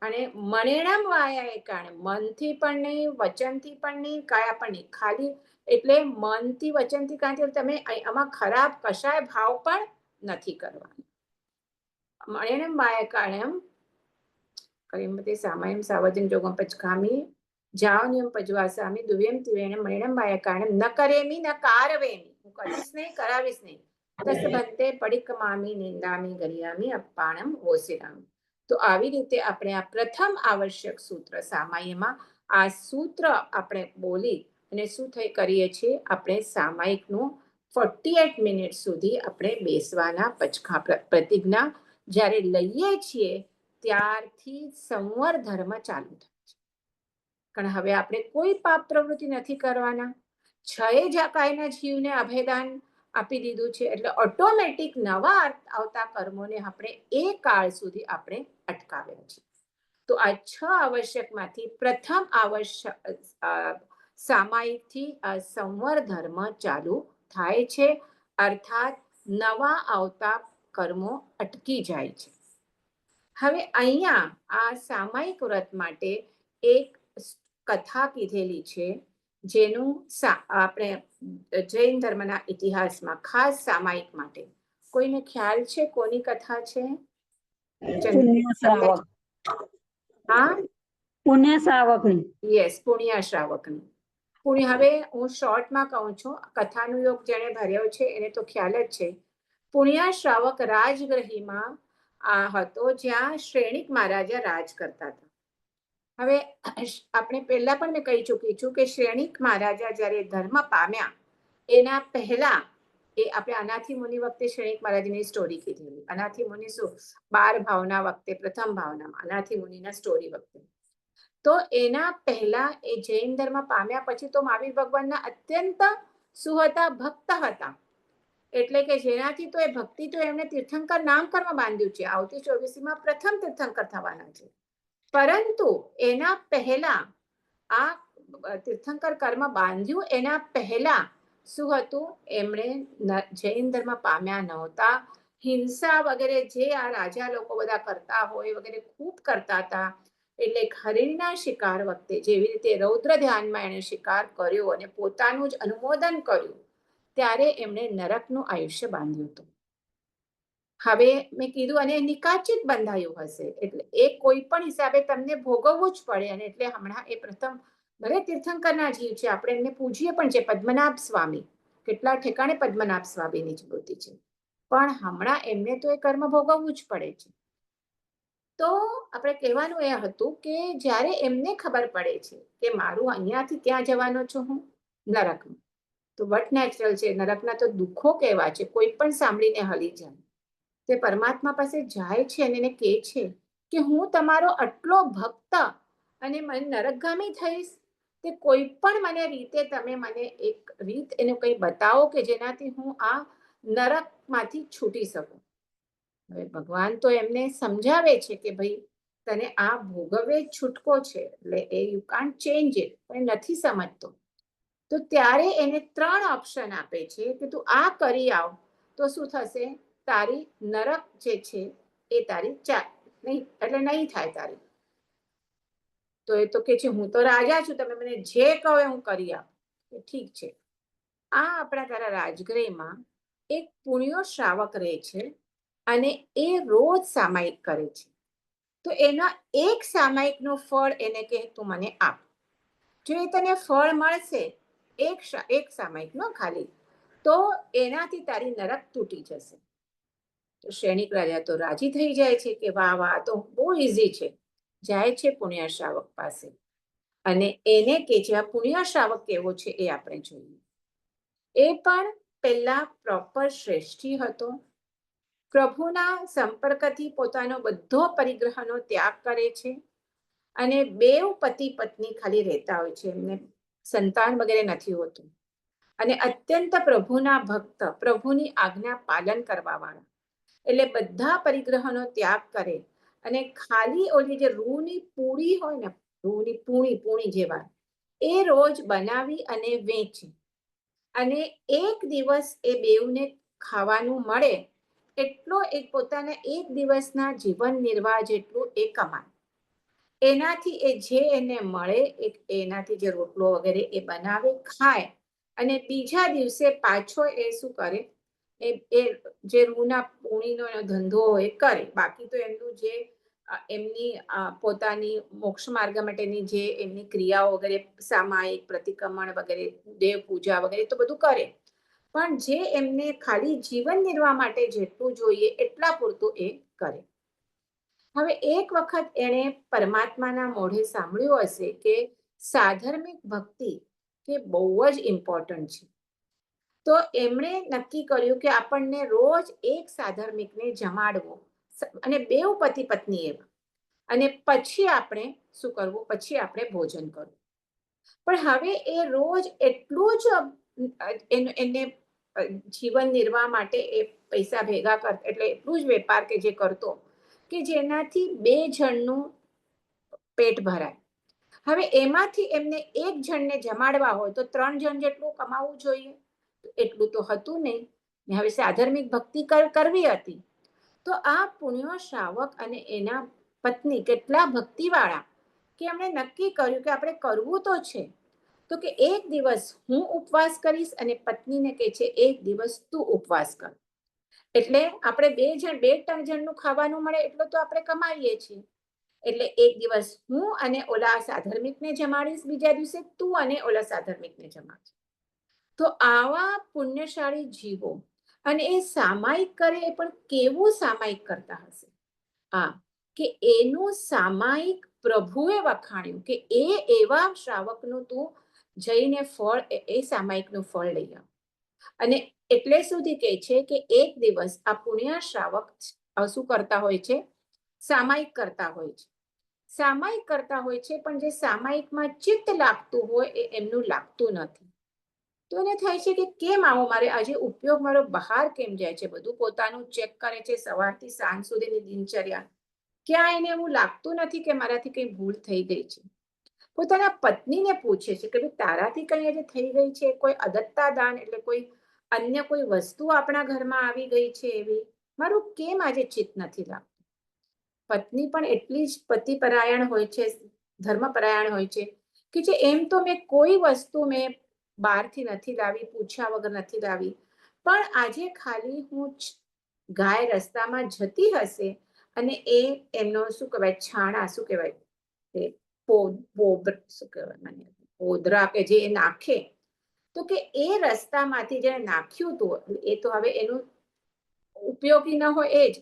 અને મણેણમ વાયાએ કારણે મનથી પણ નહીં, વચનથી પણ નહીં, કાયા પણ નહીં. ખાલી એટલે મનથી, વચનથી, કાંથી તમે આમાં ખરાબ કશાય ભાવ પણ નથી કરવાનો. મણેણમ વાયા કારણમ કરીમતે સામાયમ સાવજન જોગમ પચખામી જાઓ નિયમ પજવા સ્વામી દુવ્યમ તિવેણમ મણેણમ વાયા કારણમ ન કરેમી ન કારવેમી. હું કરીશ નહીં, કરાવીશ નહીં. તસ ભંતે પડિક્કમામી નિંદામી ગરિયામી અપ્પાણમ ઓસિરામી. તો આવી રીતે આપણે આ પ્રથમ આવશ્યક સૂત્ર સામાયમાં આ સૂત્ર આપણે બોલી અને શું કરીએ છીએ, આપણે સામાયિકનું 48 મિનિટ સુધી આપણે બેસવાના પચખા પ્રતિજ્ઞા જ્યારે લઈએ છીએ ત્યારથી સંવર ધર્મ ચાલુ થાય છે. કારણ હવે આપણે કોઈ પાપ પ્રવૃત્તિ નથી કરવાના, છએ કાયના જીવને અભયદાન આપી દીધું છે, એટલે ઓટોમેટિક નવા આવતા કર્મોને આપણે એ કાળ સુધી આપણે અટકાવ્યા છે. તો આ 6 આવશ્યકમાંથી પ્રથમ આવશ્યક સામાયિકથી આ સંવર ધર્મ ચાલુ થાય છે, અર્થાત નવા આવતા કર્મો અટકી જાય છે. હવે અહીંયા આ સામાયિક વ્રત માટે એક કથા કીધેલી છે, જેનું આપણે જૈન ધર્મના ઇતિહાસમાં ખાસ સામાયિક માટે કોઈને ખ્યાલ છે કોની કથા છે? પુણ્ય શ્રાવક. હા, પુણ્ય શ્રાવકની. યસ, પુણ્ય શ્રાવકની. પુણ્ય, હવે હું શોર્ટમાં કહું છું, કથાનો યોગ જેણે ભર્યો છે એને તો ખ્યાલ જ છે. પુણ્ય શ્રાવક રાજગૃહીમાં આ હતો જ્યાં શ્રેણિક મહારાજા રાજ કરતા હતા. હવે આપણે પહેલા પણ મેં કહી ચૂકી છું કે શ્રેણિક મહારાજા જ્યારે ધર્મ પામ્યા એના પહેલા એ આપણે અનાથી મુનિ વખતે શ્રેણિક મહારાજની સ્ટોરી કીધેલી. અનાથી મુનિ શું 12 ભાવના વખતે, પ્રથમ ભાવનામાં અનાથી મુનિના સ્ટોરી વખતે. તો એના પહેલા એ જૈન ધર્મ પામ્યા પછી તો મહાવીર ભગવાનના અત્યંત શું હતા? ભક્ત હતા. એટલે કે જેનાથી તો એ ભક્તિ તો એમને તીર્થંકર નામકર્મ બાંધ્યું છે. આવતી 24મીમાં પ્રથમ તીર્થંકર થવાના છે. પરંતુ એના પહેલા આ તીર્થંકર કર્મ બાંધ્યું એના પહેલા શું હતું? એમણે જૈન ધર્મ પામ્યા નહોતા. હિંસા વગેરે જે આ રાજા લોકો બધા કરતા હોય વગેરે ખૂબ કરતા હતા. એટલે હરિણના શિકાર વખતે જેવી રીતે રૌદ્ર ધ્યાનમાં એણે શિકાર કર્યો અને પોતાનું જ અનુમોદન કર્યું, ત્યારે એમણે નરકનું આયુષ્ય બાંધ્યું હતું. હવે મેં કીધું, અને નિકાચિત બંધાયું હશે, એટલે એ કોઈ પણ હિસાબે તમને ભોગવવું જ પડે. અને એટલે હમણાં એ પ્રથમ ભલે તીર્થંકરના જીવ છે, આપણે એમને પૂજીએ પણ છે, પદ્મનાભ સ્વામી, કેટલા ઠેકાણે પદ્મનાભ સ્વામીની જ મૂર્તિ છે, પણ હમણાં એમને તો એ કર્મ ભોગવવું જ પડે છે. તો આપણે કહેવાનું એ હતું કે જ્યારે એમને ખબર પડે છે કે મારું અહીંયાથી ત્યાં જવાનો છું હું નરકમાં, તો વટ નેચરલ છે, નરકના તો દુઃખો કેવા છે, કોઈ પણ સાંભળીને હલી જાય. તે પરમાત્મા પાસે જાય છે અને એને કહે છે કે હું તમારો આટલો ભક્ત અને મને નરકગામી થઈશ, તે કોઈ પણ મને રીતે તમે મને એક રીત એનું કંઈ બતાવો કે જેનાથી હું આ નરકમાંથી છૂટી શકું. હવે ભગવાન તો એમને સમજાવે છે કે ભાઈ તને આ ભોગવે છૂટકો છે, એટલે એ યુ કાન્ટ ચેન્જ ઇટ, પણ નથી સમજતો. તો ત્યારે એને 3 ઓપ્શન આપે છે કે તું આ કરી આવ તો શું થશે? તારી નરક જે છે એ તારી એટલે નહીં થાય તારી. તો એ તો કે છે હું તો રાજા છું, તમે મને જે કહો એ હું કરી આપ. ઠીક છે. આ આપણા તારા રાજગૃહમાં એક પુણ્યો શ્રાવક રહે છે અને એ રોજ સામાયિક કરે છે. તો એના એક સામાયિકનું ફળ એને કહે તું મને આપ. જો એ તને ફળ મળશે એક સામાયિકનો ખાલી, તો એનાથી તારી નરક તૂટી જશે. તો શ્રેણિક રાજા તો રાજી થઈ જાય છે કે વાહ વાહ, તો બહુ ઇઝી છે. જાય છે પુણ્ય શ્રાવક પાસે અને એને કે છે, આ પુણ્ય શ્રાવક કેવો છે એ આપણે જોઈએ. એ પણ પહેલા પ્રોપર શ્રેષ્ઠી હતો. પ્રભુના સંપર્કથી પોતાનો બધો પરિગ્રહનો ત્યાગ કરે છે અને 2 પતિ પત્ની ખાલી રહેતા હોય છે, એમને સંતાન વગેરે નથી હોતું. અને અત્યંત પ્રભુના ભક્ત, પ્રભુની આજ્ઞા પાલન કરવા વાળા, એટલે બધા પરિગ્રહનો ત્યાગ કરે અને ખાલી ઓલી જે રૂની પૂરી હોય ને, રૂની પૂણી જેવા, એ રોજ બનાવી અને વેચે. અને એક દિવસ એ બેઉને ખાવાનું મળે એટલો એક પોતાના એક દિવસના જીવન નિર્વાહ જેટલું એ કમાય. એનાથી એ જે એને મળે એનાથી જે રોટલો વગેરે એ બનાવે, ખાય અને બીજા દિવસે પાછો એ શું કરે, એ જે રૂના પૂણીનો ધંધો હોય કરે. બાકી તો એમનું જે એમની પોતાની મોક્ષ માર્ગ માટેની જે એમની ક્રિયાઓ વગેરે, સામાયિક પ્રતિક્રમણ વગેરે, દેવ પૂજા વગેરે તો બધું કરે, પણ જે એમને ખાલી જીવન નિર્વાહ માટે જેટલું જોઈએ એટલા પૂરતું એ કરે. હવે એક વખત એણે પરમાત્માના મોઢે સાંભળ્યું હશે કે સાધર્મિક ભક્તિ કે બહુ જ ઇમ્પોર્ટન્ટ છે. તો એમણે નક્કી કર્યું કે આપણને રોજ એક સાધર્મિકને જમાડવો અને બેઉ પતિ પત્ની એવા, અને પછી આપણે શું કરવું, પછી આપણે ભોજન કરવું. પણ હવે એ રોજ એટલું જ એને જીવન નિર્વાહ માટે એ પૈસા ભેગા કરતા, એટલે એટલું જ વેપાર કે જે કરતો કે જેનાથી 2 જણનું પેટ ભરાય. હવે એમાંથી એમને 1 જણને જમાડવા હોય તો 3 જણ જેટલું કમાવું જોઈએ. એટલું તો હતું નહીં. ને હવે સાધર્મિક ભક્તિ કરવી હતી. તો આ પુણ્ય શ્રાવક અને એના પત્ની કેટલા ભક્તિવાળા કે એમણે નક્કી કર્યું કે આપણે કરવું તો છે. તો કે એક દિવસ હું ઉપવાસ કરીશ અને પત્નીને કહે છે 1 દિવસ તું ઉપવાસ કર. એટલે આપણે 2-3 જણનું ખાવાનું મળે એટલું તો આપણે કમાઈએ છીએ. એટલે 1 દિવસ હું અને ઓલા સાધર્મિકને જમાડીશ, બીજા દિવસે તું અને ઓલા સાધર્મિકને જમાડીશ. તો આવા પુણ્યશાળી જીવો, અને એ સામાયિક કરે એ પણ કેવું સામાયિક કરતા હશે. કે એનું સામાયિક પ્રભુએ વખાણ્યું કે એ એવા શ્રાવકનું તું જઈને ફળ, એ સામાયિકનું ફળ લઈ આવ. અને એટલે સુધી કહે છે કે એક દિવસ આ પુણ્ય શ્રાવક શું કરતા હોય છે, સામાયિક કરતા હોય છે. સામાયિક કરતા હોય છે, પણ જે સામાયિકમાં ચિત્ત લાગતું હોય એ એમનું લાગતું નથી. તો એને થાય છે કે કેમ આવો, મારે આજે ઉપયોગ મારો બહાર કેમ જાય છે, બધું પોતાનું ચેક કરે છે સવારથી સાંજ સુધીની દિનચર્યા. ક્યાં એને એવું લાગતું નથી કે મારાથી કઈ ભૂલ થઈ ગઈ છે. પોતાના પત્નીને પૂછે છે કે તારાથી કઈ આજે થઈ ગઈ છે, કોઈ અદત્તા દાન, એટલે કોઈ અન્ય કોઈ વસ્તુ આપણા ઘરમાં આવી ગઈ છે એવી, મારું કેમ આજે ચિત્ત નથી લાગતું. પત્ની પણ એટલી જ પતિપરાયણ હોય છે, ધર્મપરાયણ હોય છે કે જે એમ તો મેં કોઈ વસ્તુ મેં બહારથી નથી લાવી, પૂછ્યા વગર નથી લાવી, પણ આજે ખાલી હું ગાય રસ્તામાં જતી હશે અને એ એમનો શું કહેવાય, છાણા શું કહેવાય, શું કહેવાય મને, પોદરા કે જે નાખે, તો કે એ રસ્તામાંથી જે નાખ્યું હતું એ તો હવે એનું ઉપયોગી ન હોય એ જ,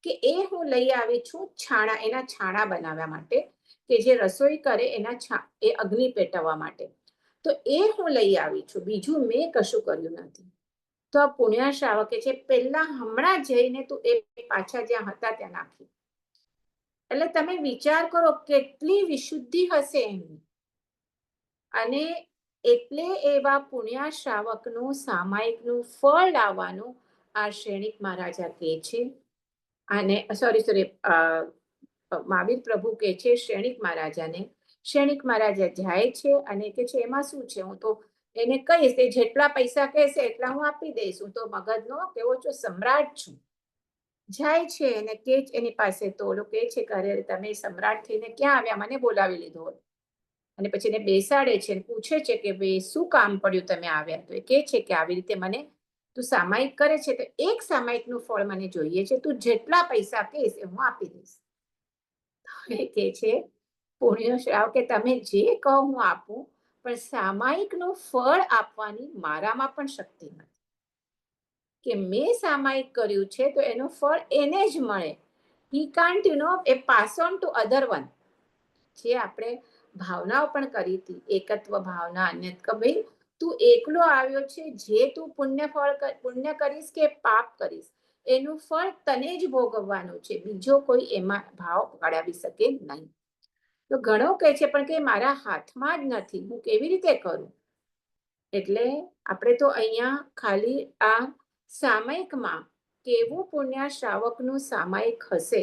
કે એ હું લઈ આવી છું છાણા, એના છાણા બનાવવા માટે, કે જે રસોઈ કરે એના એ અગ્નિ પેટવવા માટે. તો એ હું લઈ આવી છું, બીજું મેં કશું કર્યું નથી. તો આ પુણ્ય શ્રાવકે છે પહેલા હમણાં જઈને તું એ પાછા જ્યાં હતા ત્યાં નાખી. એટલે તમે વિચાર કરો કેટલી વિશુદ્ધિ હશે એમની. અને એટલે એવા પુણ્ય શ્રાવકનું સામાયિકનું ફળ લાવવાનું આ શ્રેણિક મહારાજા કહે છે. અને સોરી મહાવીર પ્રભુ કહે છે શ્રેણિક મહારાજાને. શ્રેણિક મહારાજા જાય છે અને કે છે એમાં શું છે, હું તો એને કહીશ તે જેટલા પૈસા કહેશે એટલા હું આપી દઈશ, હું તો મગજનો કેવો છો સમ્રાટ છું. જાય છે અને કે એની પાસે, તો ઓલો કહે છે કે અરે તમે સમ્રાટ થઈને ક્યાં આવ્યા, મને બોલાવી લીધો. અને પછી એને બેસાડે છે અને પૂછે છે કે ભાઈ શું કામ પડ્યું તમે આવ્યા. તો એ કહે છે કે આવી રીતે મને તું સામાયિક કરે છે તો એક સામાયિકનું ફળ મને જોઈએ છે, તું જેટલા પૈસા કહીશ એ હું આપી દઈશ. એ કહે છે પુણ્ય શ્રાવ કે તમે જે કહો હું આપું, પણ સામાયિકનું ફળ આપવાની મારામાં પણ શક્તિ નથી. કે મેં સામાયિક કર્યું છે તો એનું ફળ એને જ મળે. હી can't A pass on to other one. જે આપણે ભાવનાઓ પણ કરી હતી, એકત્વ ભાવના, અન્યત, કે ભાઈ તું એકલો આવ્યો છે, જે તું પુણ્ય કરીશ કે પાપ કરીશ એનું ફળ તને જ ભોગવવાનું છે, બીજો કોઈ એમાં ભાવ પડાવી શકે નહીં. તો ઘણો કહે છે પણ કે મારા હાથમાં જ નથી, હું કેવી રીતે કરું. એટલે આપણે તો અહીંયા ખાલી આ સામાયિકમાં કેવું પુણ્ય શ્રાવકનું સામાયિક હશે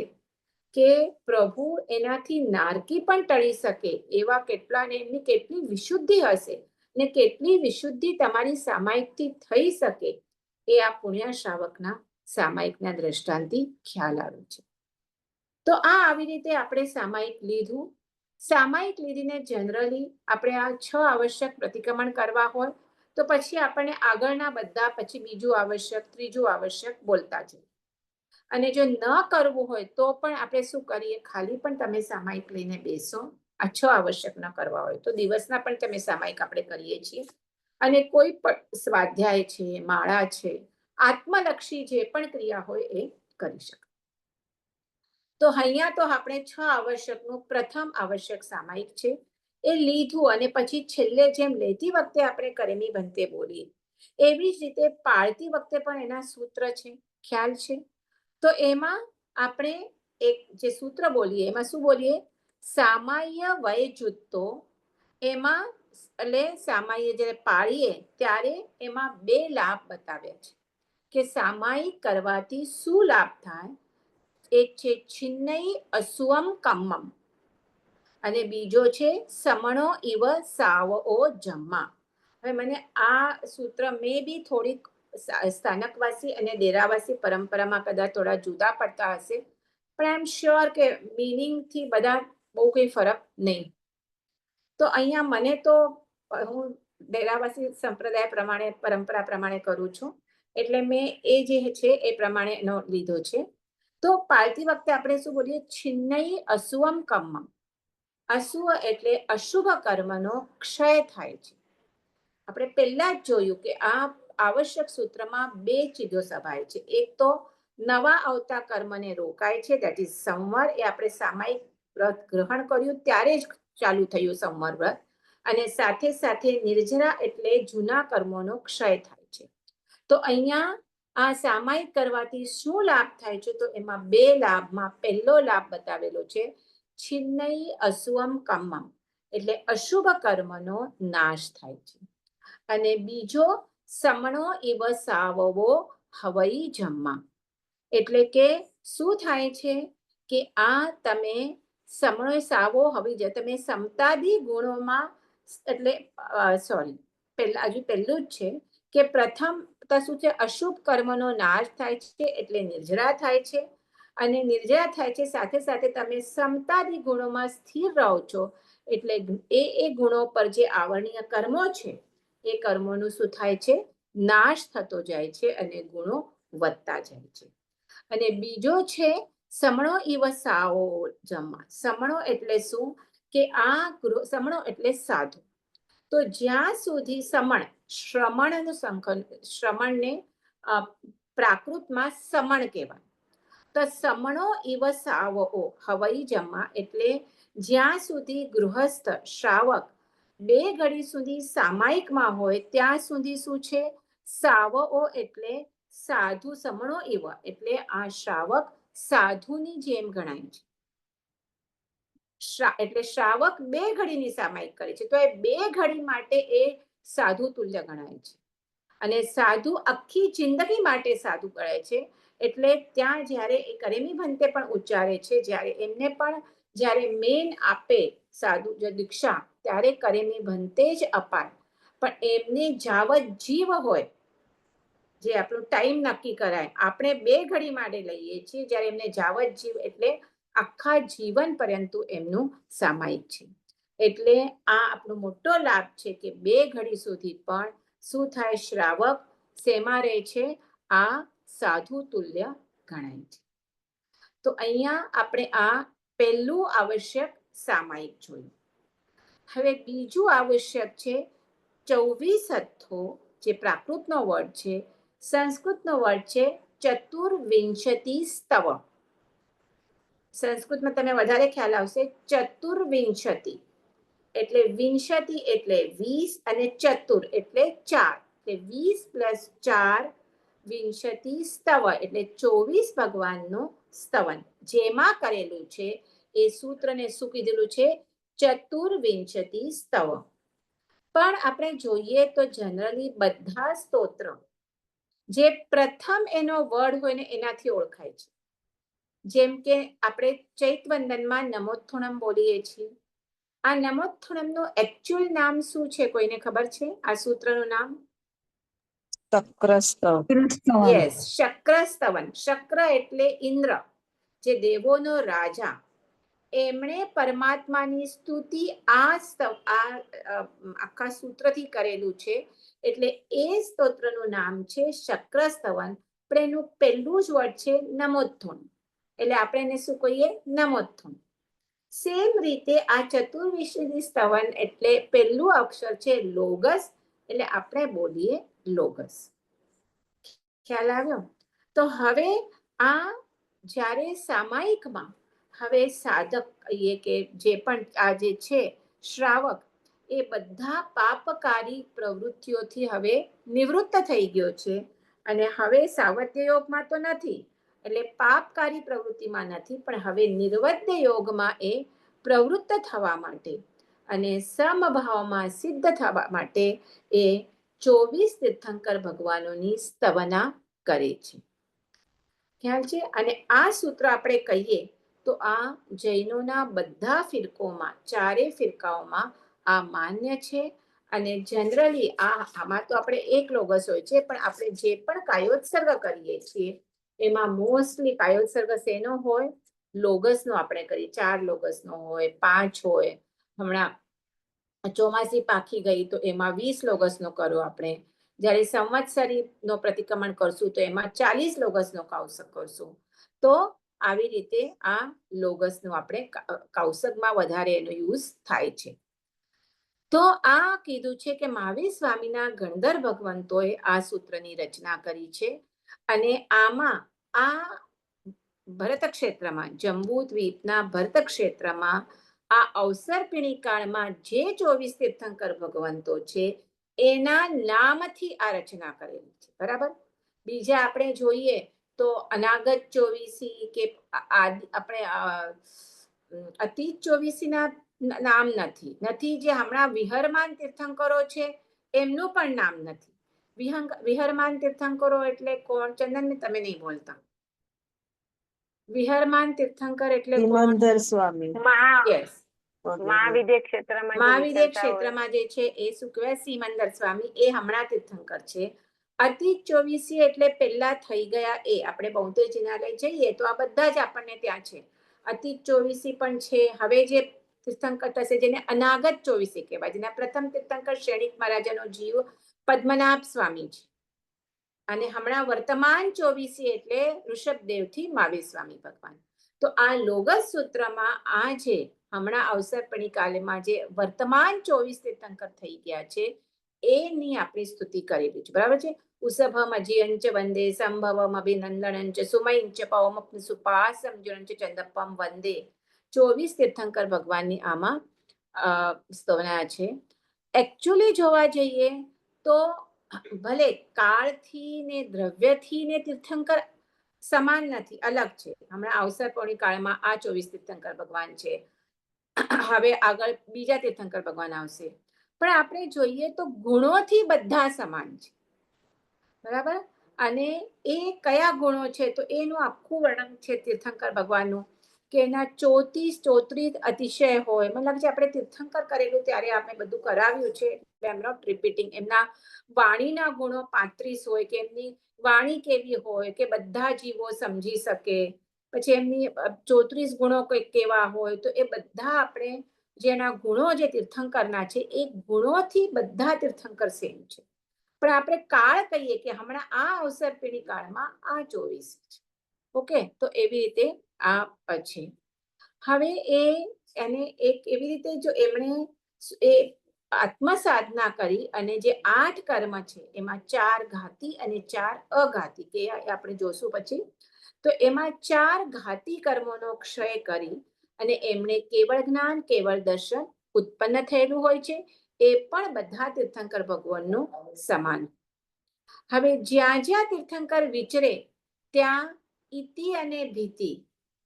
કે પ્રભુ એનાથી નારકી પણ ટળી શકે એવા કેટલાને, એમની કેટલી વિશુદ્ધિ હશે ને કેટલી વિશુદ્ધિ તમારી સામાયિકથી થઈ શકે એ આ પુણ્ય શ્રાવકના સામાયિકના દ્રષ્ટાંતથી ખ્યાલ આવે છે. તો આ આવી રીતે આપણે સામાયિક લીધું. સામાયિક લીધીને જનરલી આપણે આ 6 આવશ્યક પ્રતિક્રમણ કરવા હોય તો પછી આપણને આગળના બધા પછી બીજું આવશ્યક, ત્રીજું આવશ્યક બોલતા જઈએ. અને જો ન કરવું હોય તો પણ આપણે શું કરીએ, ખાલી પણ તમે સામાયિક લઈને બેસો, આ 6 આવશ્યક ન કરવા હોય તો દિવસના પણ તમે સામાયિક આપણે કરીએ છીએ. અને કોઈ પણ સ્વાધ્યાય છે, માળા છે, આત્મલક્ષી જે પણ ક્રિયા હોય એ કરી શકાય. તો અહીંયા તો આપણે 6 આવશ્યકનું પ્રથમ આવશ્યક સામાયિક છે એ લીધું અને પછી છેલ્લે જેમ લેતી વખતે આપણે કરેમી બંતે બોલીએ એવી જ રીતે પાળતી વખતે પણ એના સૂત્ર છે, ખ્યાલ છે. તો એમાં આપણે એક જે સૂત્ર બોલીએ એમાં શું બોલીએ? સામાન્ય વય જૂથો. એમાં એટલે સામાન્ય જ્યારે પાળીએ ત્યારે એમાં 2 લાભ બતાવ્યા છે કે સામાયિક કરવાથી શું લાભ થાય. એક છે છિન્નઈ અસુવમ કમ્મમ અને બીજો છે સમણો ઇવ સાવઓ જમ્મા. હવે મને આ સૂત્ર મે બી થોડીક સ્થાનકવાસી અને ડેરાવાસી પરંપરામાં કદાચ થોડા જુદા પડતા હશે, પણ આઈ એમ શ્યોર કે મિનિંગથી બધા બહુ કંઈ ફરક નહીં. તો અહીંયા મને તો હું ડેરાવાસી સંપ્રદાય પ્રમાણે પરંપરા પ્રમાણે કરું છું એટલે મેં એ જે છે એ પ્રમાણે એનો લીધો છે. તો પાળતી વખતે આપણે શું બોલીએ? છિન્નઈ અસુવમ કમ્મમ. અશુભ એટલે અશુભ કર્મનો ક્ષય થાય છે. આપણે પહેલા જ જોયું કે આ આવશ્યક સૂત્રમાં 2 ચીજો સભાય છે. એક તો નવા આવતા કર્મને રોકાય છે, દેટ ઇઝ સંવર. એ આપણે સામાયિક વ્રત ગ્રહણ કર્યું ત્યારે જ ચાલુ થયું સંવર વ્રત. અને સાથે સાથે નિર્જરા એટલે જૂના કર્મોનો ક્ષય થાય છે. તો અહીંયા આ સામાયિક કરવાથી શું લાભ થાય છે? તો એમાં 2 લાભમાં પહેલો લાભ બતાવેલો છે છિન્નઈ અસુવમ કમ્મમ એટલે અશુભ કર્મનો નાશ થાય છે. અને બીજો સમણો ઇવ સાવવો હવઈ જમ્મા એટલે કે શું થાય છે કે આ તમે સમણો સાવો હવી જાય તમે સમતાદી ગુણોમાં એટલે સોરી પહેલું જ છે કે પ્રથમ તો શું છે? અશુભ કર્મનો નાશ થાય છે એટલે નિર્જરા થાય છે. અને નિર્જરા થાય છે સાથે સાથે તમે સમતાદી ગુણોમાં સ્થિર રહો છો એટલે એ ગુણો પર જે આવરણીય કર્મો છે એ કર્મોનું શું થાય છે? નાશ થતો જાય છે અને ગુણો વધતા જાય છે. અને બીજો છે સમણો ઇવ સાવો જમ્મા. સમણો એટલે શું? કે આ સમણો એટલે સાધુ. તો જ્યાં સુધી સમણ શ્રમણનું સંકલન, શ્રમણને પ્રાકૃતમાં સમણ કહેવાય. તો સમણો ઇવ સાવઓ હવઈ જમ્મા એટલે જ્યાં સુધી ગૃહસ્થ શ્રાવક 2 ઘડી સુધી સામાયિકમાં હોય ત્યાં સુધી શું છે? સાવઓ એટલે સાધુ. સમણો ઇવ એટલે આ શ્રાવક સાધુની જેમ ગણાય છે. એટલે શ્રાવક 2 ઘડીની સામાયિક કરે છે તો એ 2 ઘડી માટે એ સાધુ તુલ્ય ગણાય છે. અને સાધુ આખી જિંદગી માટે સાધુ ગણાય છે. એટલે ત્યાં જ્યારે એ કરેમી ભંતે પણ ઉચ્ચારે છે, જ્યારે એમને પણ જ્યારે મેન આપે સાધુ દીક્ષા ત્યારે કરેમી ભંતે જ અપાય. પણ એમને જાવત જીવ હોય જે આપણું ટાઈમ નક્કી કરાય આપણે 2 ઘડી માટે લઈએ છીએ, જ્યારે એમને જાવત જીવ એટલે આખા જીવન પર્યંત એમનું સામાયિક છે. એટલે આ આપણો મોટો લાભ છે કે 2 ઘડી સુધી પણ શું થાય? શ્રાવક શેમાં રહે છે? આ સાધુ તુલ્ય ગણાય છે. તો અહીંયા આપણે આ પહેલું આવશ્યક સામાયિક જોયું. હવે બીજું આવશ્યક છે 24 જે પ્રાકૃતનો વર્ડ છે. સંસ્કૃતનો વર્ડ છે ચતુર્વિંશતિ સ્તવ. સંસ્કૃતમાં તમે વધારે ખ્યાલ આવશે. ચતુર્વિંશતિ એટલે વિંશતિ એટલે 20 અને ચતુર એટલે 4 એટલે 20 + 4 વિંશતિ સ્તવ એટલે 24 ભગવાનનું સ્તવન જેમાં કરેલું છે. એ સૂત્રને શું કીધેલું છે? ચતુર્વિંશતિ સ્તવ. પણ આપણે જોઈએ તો જનરલી બધા સ્તોત્ર જે પ્રથમ એનો વર્ડ હોય ને એનાથી ઓળખાય છે. જેમ કે આપણે ચૈતવંદનમાં નમોત્થુણમ બોલીએ છીએ. આ નમોત્થુણમનું એકચ્યુઅલ નામ શું છે? કોઈને ખબર છે આ સૂત્રનું નામ? શક્રસ્તવ. યસ, શક્રસ્તવન. શક્ર એટલે ઇન્દ્ર, જે દેવોનો રાજા. એમણે પરમાત્માની સ્તુતિ આખા સૂત્રથી કરેલું છે. એટલે એ સ્તોત્રનું નામ છે શક્રસ્તવન. પણ એનું પહેલું જ વર્ડ છે નમોત્થુણ એટલે આપણે એને શું કહીએ? નમોત્થુણ. સેમ રીતે આ ચતુર્વિંશતિ સ્તવન એટલે પહેલું અક્ષર છે લોગસ એટલે આપણે બોલીએ લોગસ. ખ્યાલ આવ્યો? તો હવે આ જ્યારે સામાયિકમાં હવે સાધક કહીએ કે જે પણ આ જે છે શ્રાવક એ બધા પાપકારી પ્રવૃત્તિઓથી હવે નિવૃત્ત થઈ ગયો છે અને હવે સાવધ્ય યોગમાં તો નથી, એટલે પાપકારી પ્રવૃત્તિમાં નથી, પણ હવે નિર્વદ્ય યોગમાં એ પ્રવૃત્ત થવા માટે અને સમભાવમાં સિદ્ધ થવા માટે એ 24 તીર્થંકર ભગવાનોની સ્તવના કરે છે. ખ્યાલ છે? અને આ સૂત્ર આપણે કહીએ તો આ જૈનોના બધા ફિરકોમાં, ચારે ફિરકાઓમાં આ માન્ય છે. અને જનરલી આમાં તો આપણે એક લોગસ હોય છે, પણ આપણે જે પણ કાયોત્સર્ગ કરીએ છીએ એમાં મોસ્ટલી કાયોત્સર્ગ શેનો હોય? લોગસનો આપણે કરીએ. 4 લોગસનો હોય, 5 હોય. હમણાં ચોમાસી પાકી ગઈ તો એમાં 20 લોગસનો કરો આપણે. જ્યારે સંવત્સરીનો પ્રતિક્રમણ કરશું તો એમાં 40 લોગસનો કાઉસક કરશું. તો આવી રીતે આ લોગસનો આપણે કાઉસકમાં વધારે એનો યુઝ થાય છે. તો આ કીધું છે કે મહાવીર સ્વામીના ગણધર ભગવંતોએ આ સૂત્રની રચના કરી છે. અને આમાં આ ભરત ક્ષેત્રમાં, જંબુ દ્વીપના ભરત ક્ષેત્રમાં આ અવસર્પિણી કાળમાં જે 24 તીર્થંકર ભગવંતો છે એના નામથી આ રચના કરેલી છે. બરાબર? બીજા આપણે જોઈએ તો અનાગત 24 કે આપણે અતીત 24 ના નામ નથી. જે હમણાં વિહરમાન તીર્થંકરો છે એમનું પણ નામ નથી. વિહરમાન તીર્થંકરો એટલે કોણ? ચંદન, તમે નહીં બોલતા. વિહરમાન તીર્થંકર એટલે કોણ? સિમંદર સ્વામી. યસ, મહાવિદ્ય ક્ષેત્રમાં જે મહાવિદ્ય વિચરતા હોય. ક્ષેત્રમાં જે છે એ શું કહેવાય? સિમંદર સ્વામી. એ હમણાં તીર્થંકર છે. અતીત 24 એટલે પહેલા થઈ ગયા એ. આપણે બૌદ્ધ જિનાલય જઈએ તો આ બધા જ આપણને ત્યાં છે. અતીત 24 પણ છે. હવે જે તીર્થંકર થશે જેને અનાગત 24 કહેવાય, જેના પ્રથમ તીર્થંકર શ્રેણિક મહારાજાનો જીવ પદ્મનાભ સ્વામી છે. અને હમણાં વર્તમાન 24 એટલે ઋષભદેવથી મહાવીર સ્વામી ભગવાન. તો આ લોગસ સૂત્રમાં આ જે હમણાં અવસર્પિણી કાળમાં જે વર્તમાન 24 તીર્થંકર થઈ ગયા છે એની આપણી સ્તુતિ કરેલી છે. બરાબર છે? ઉષભમ અજીયંચ વંદે સંભવમ અભિનંદનંચ સુમયંચ પવમ સુપાસમ જુનંચ ચંદપમ વંદે. 24 તીર્થંકર ભગવાનની આમાં સ્તવના છે. એકચ્યુઅલી જોવા જઈએ તો ભલે કાળથી ને દ્રવ્યથી ને તીર્થંકર સમાન નથી, અલગ છે. હમણાં અવસર્પિણી કાળમાં આ 24 તીર્થંકર ભગવાન છે. હવે આગળ બીજા તીર્થંકર ભગવાન આવશે. પણ આપણે જોઈએ તો ગુણોથી બધા સમાન છે. બરાબર? અને એ કયા ગુણો છે તો એનું આખું વર્ણન છે તીર્થંકર ભગવાનનું, કે એના 34 અતિશય હોય. મને લાગે છે આપણે તીર્થંકર કરેલું ત્યારે આપણે બધું કરાવ્યું છે, એટલે આઈ એમ નોટ રિપીટિંગ. એમના વાણીના ગુણો 35 હોય, કે એમની વાણી કેવી હોય કે બધા જીવો સમજી શકે. પછી એમની 34 ગુણો કંઈક કેવા હોય, તો એ બધા આપણે જેના ગુણો જે તીર્થંકરના છે એ ગુણોથી બધા તીર્થંકર સેમ છે. પણ આપણે કાળ કહીએ કે હમણાં આ અવસર્પિણી કાળમાં આ 24 છે. ઓકે, તો એવી રીતે આ છે. હવે એને એક એવી રીતે જો એમણે એ આત્મસાધના કરી અને જે 8 કર્મ છે એમાં 4 ઘાતી અને 4 અઘાતી, કે આપણે જોશું પછી. તો એમાં 4 ઘાતી કર્મોનો ક્ષય કરી અને એમણે કેવળ જ્ઞાન, કેવળ દર્શન ઉત્પન્ન થયેલું હોય છે. એ પણ બધા તીર્થંકર ભગવાનનું સમાન. હવે જ્યાં જ્યાં તીર્થંકર વિચરે ત્યાં ઇતિ અને ભીતિ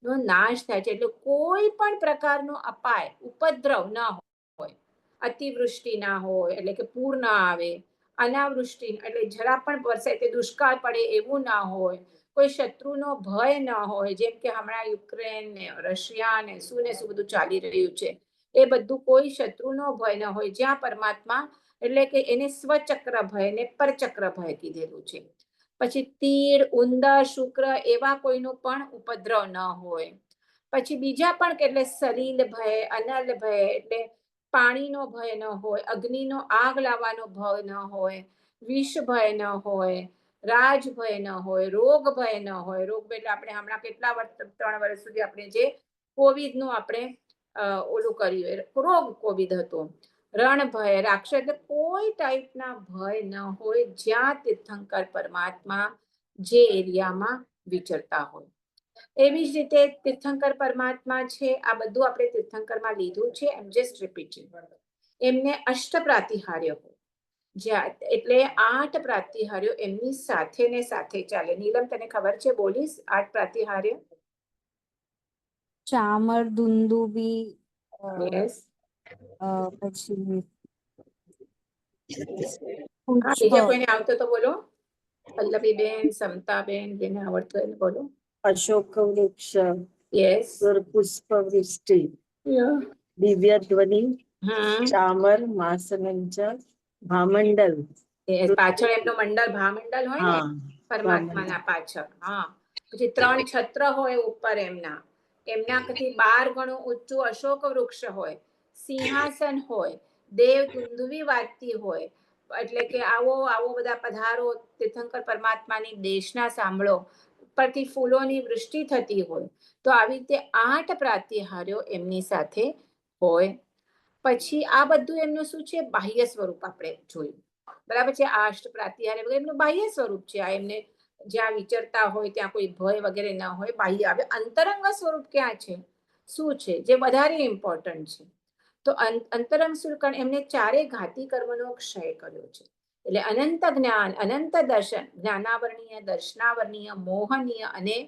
નો નાશ થાય છે. એટલે કોઈ પણ પ્રકારનો અપાય, ઉપદ્રવ ન હોય. અતિવૃષ્ટિ ના હોય એટલે કે પૂર ના આવે. અનાવૃષ્ટિ એટલે જરા પણ વરસે તે દુષ્કાળ પડે એવું ના હોય. કોઈ શત્રુનો ભય ન હોય, જેમ કે હમણાં યુક્રેન ને રશિયા ને શું બધું ચાલી રહ્યું છે. એ બધું કોઈ શત્રુનો ભય ન હોય. જ્યાં પરમાત્મા એટલે કે એને સ્વચક્ર ભય ને પરચક્ર ભય કીધેલું છે. પછી તીડ, ઉંદર, શુક્ર એવા કોઈનો પણ ઉપદ્રવ ન હોય. પછી બીજા પણ એટલે સલીલ ભય, અનલ ભય એટલે પાણીનો ભય ન હોય, અગ્નિનો આગ લાવવાનો ભય ન હોય, વિષ ભય ન હોય, રાજ ભય ન હોય, રોગ ભય ન હોય. રોગ એટલે આપણે હમણાં કેટલા 3 વર્ષ સુધી આપણે જે કોવિડનું આપણે ઓલું કર્યું, રોગ કોવિડ હતો. રણ ભય, રાક્ષસ, એટલે કોઈ ટાઈપના ભય ન હોય જ્યાં તીર્થંકર પરમાત્મા જે એરિયામાં વિચરતા હોય. એવી જ રીતે તીર્થંકર પરમાત્મા છે, આ બધું આપણે તીર્થંકરમાં લીધું છે. એમ જસ્ટ રિપીટિંગ. એમને અષ્ટ પ્રાતિહાર્ય હોય, એટલે 8 પ્રાતિહાર્યો એમની સાથે ને સાથે ચાલે. નીલમ, તને ખબર છે? બોલીશ 8 પ્રાતિહાર્ય. ચામર, દુંદુબી, યસ. પછી હા, બીજા કોઈને આવતો તો બોલો. પલ્લવીબેન, સમતાબેન, જેને આવડતું એને બોલો. અશોક વૃક્ષ, યસ. પુષ્પ વૃષ્ટિ, દિવ્ય ધ્વનિ, હમ. ચામર, માસનંચ, ભામંડલ. પાછળ એમનો મંડળ, ભામંડલ હોય ને હા, પરમાત્માના પાછળ. હા. પછી 3 છત્ર હોય ઉપર એમના. એમનાથી 12 ગણું ઊંચું અશોક વૃક્ષ હોય, સિંહાસન હોય, દેવ દુંદુભી વાજતી હોય. એટલે કે આવો આવો બધા પધારો, તીર્થંકર પરમાત્માની દેશના સાંભળો. ઉપરથી ફૂલોની વૃષ્ટિ થતી હોય. તો આવી રીતે 8 પ્રાતિહાર્યો એમની સાથે હોય. પછી આ બધું એમનું શું છે? બાહ્ય સ્વરૂપ આપણે જોયું. બરાબર છે? આ અષ્ટ પ્રાતિહાર્ય એમનું બાહ્ય સ્વરૂપ છે. આ એમને જ્યાં વિચરતા હોય ત્યાં કોઈ ભય વગેરે ન હોય, બાહ્ય. હવે અંતરંગ સ્વરૂપ ક્યાં છે? શું છે? જે વધારે ઇમ્પોર્ટન્ટ છે. તો અંતરંગ સ્વરૂપ એમને 4 ઘાતી કર્મનો ક્ષય કર્યો છે. એટલે અનંત જ્ઞાન, અનંત દર્શન, જ્ઞાનાવરણીય, દર્શનાવરણીય, મોહનીય અને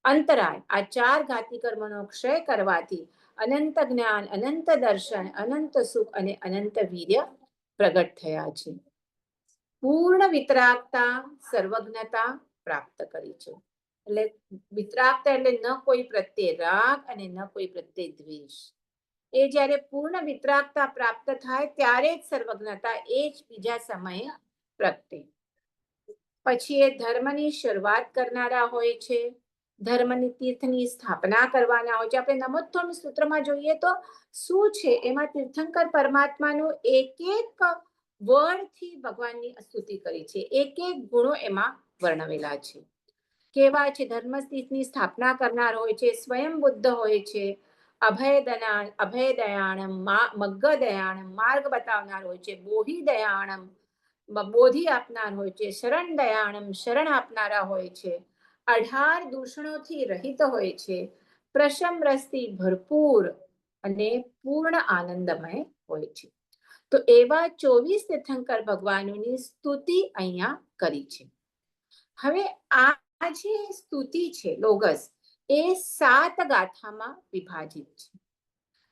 અંતરાય, આ 4 ઘાતી કર્મનો ક્ષય કરવાથી અનંત જ્ઞાન, અનંત દર્શન, અનંત સુખ અને અનંત વીર્ય પ્રગટ થયા છે. પૂર્ણ વિતરાગતા, સર્વજ્ઞતા પ્રાપ્ત કરી છે. એટલે વિતરાગતા એટલે ન કોઈ પ્રત્યે રાગ અને ન કોઈ પ્રત્યે દ્વેષ. એ જ્યારે પૂર્ણ વિતરાગતા પ્રાપ્ત થાય ત્યારે જ સર્વજ્ઞતા એ જ બીજા સમયે પ્રગટે. પછી એ ધર્મની શરૂઆત કરનારા હોય છે, ધર્મની તીર્થની સ્થાપના કરવાના હોય છે. આપણે નમોત્થમ સૂત્રમાં જોઈએ તો શું છે? એમાં તીર્થંકર પરમાત્માનું એક એક વર્ણથી ભગવાનની સ્તુતિ કરી છે. એક એક ગુણો એમાં વર્ણવેલા છે. કેવા છે? ધર્મતીર્થની સ્થાપના કરનાર હોય છે, સ્વયં બુદ્ધ હોય છે, અભય દયાણમ, મગ્ગ દયાણમ, માર્ગ બતાવનાર હોય છે, બોધિ દયાણમ, બોધિ આપનાર હોય છે, શરણ દયાણમ, શરણ આપનારા હોય છે, 18 દૂષણોથી રહિત હોય છે, પ્રશમ રસથી ભરપૂર અને પૂર્ણ આનંદમય હોય છે. તો એવા 24 તીર્થંકર ભગવાનોની સ્તુતિ અહીંયા કરી છે. હવે આ જે સ્તુતિ છે લોગસ, એ 7 ગાથામાં વિભાજિત છે.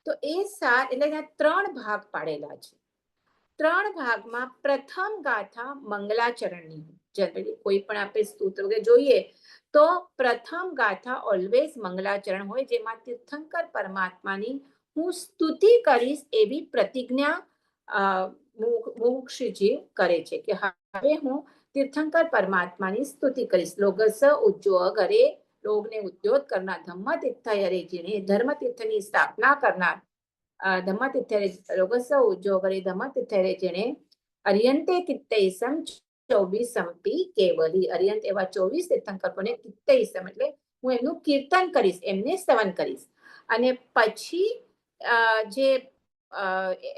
તો એ 7 એટલે એના 3 ભાગ પાડેલા છે. 3 ભાગમાં પ્રથમ ગાથા મંગલાચરણની. જનરલી કોઈ પણ આપણે સ્તુત વગેરે જોઈએ તો પ્રથમ ગાથા ઓલવેઝ મંગલાચરણ હોય, જેમાં તીર્થંકર પરમાત્માની હું સ્તુતિ કરીશ એવી પ્રતિજ્ઞા મુમુક્ષુજીવ કરે છે કે હવે હું તીર્થંકર પરમાત્માની સ્તુતિ કરીશ. લોગસ ઉજ્જવ ઘરે લોગને ઉદ્યોગ કરનાર, ધમ્મ તીર્થયરે જેણે ધર્મ તીર્થની સ્થાપના કરનાર, ધમ્મ તીર્થયરે લોગસ ઉજ્જવ ઘરે ધમ્મ તીર્થયરે જેણે અર્યંતે કિત્તૈસમ 24 સંપી કેવલી. અર્યંત એવા 24 તીર્થંકરોને કિત્તૈસમ એટલે હું એમનું કીર્તન કરીશ, એમને સ્તવન કરીશ. અને પછી જે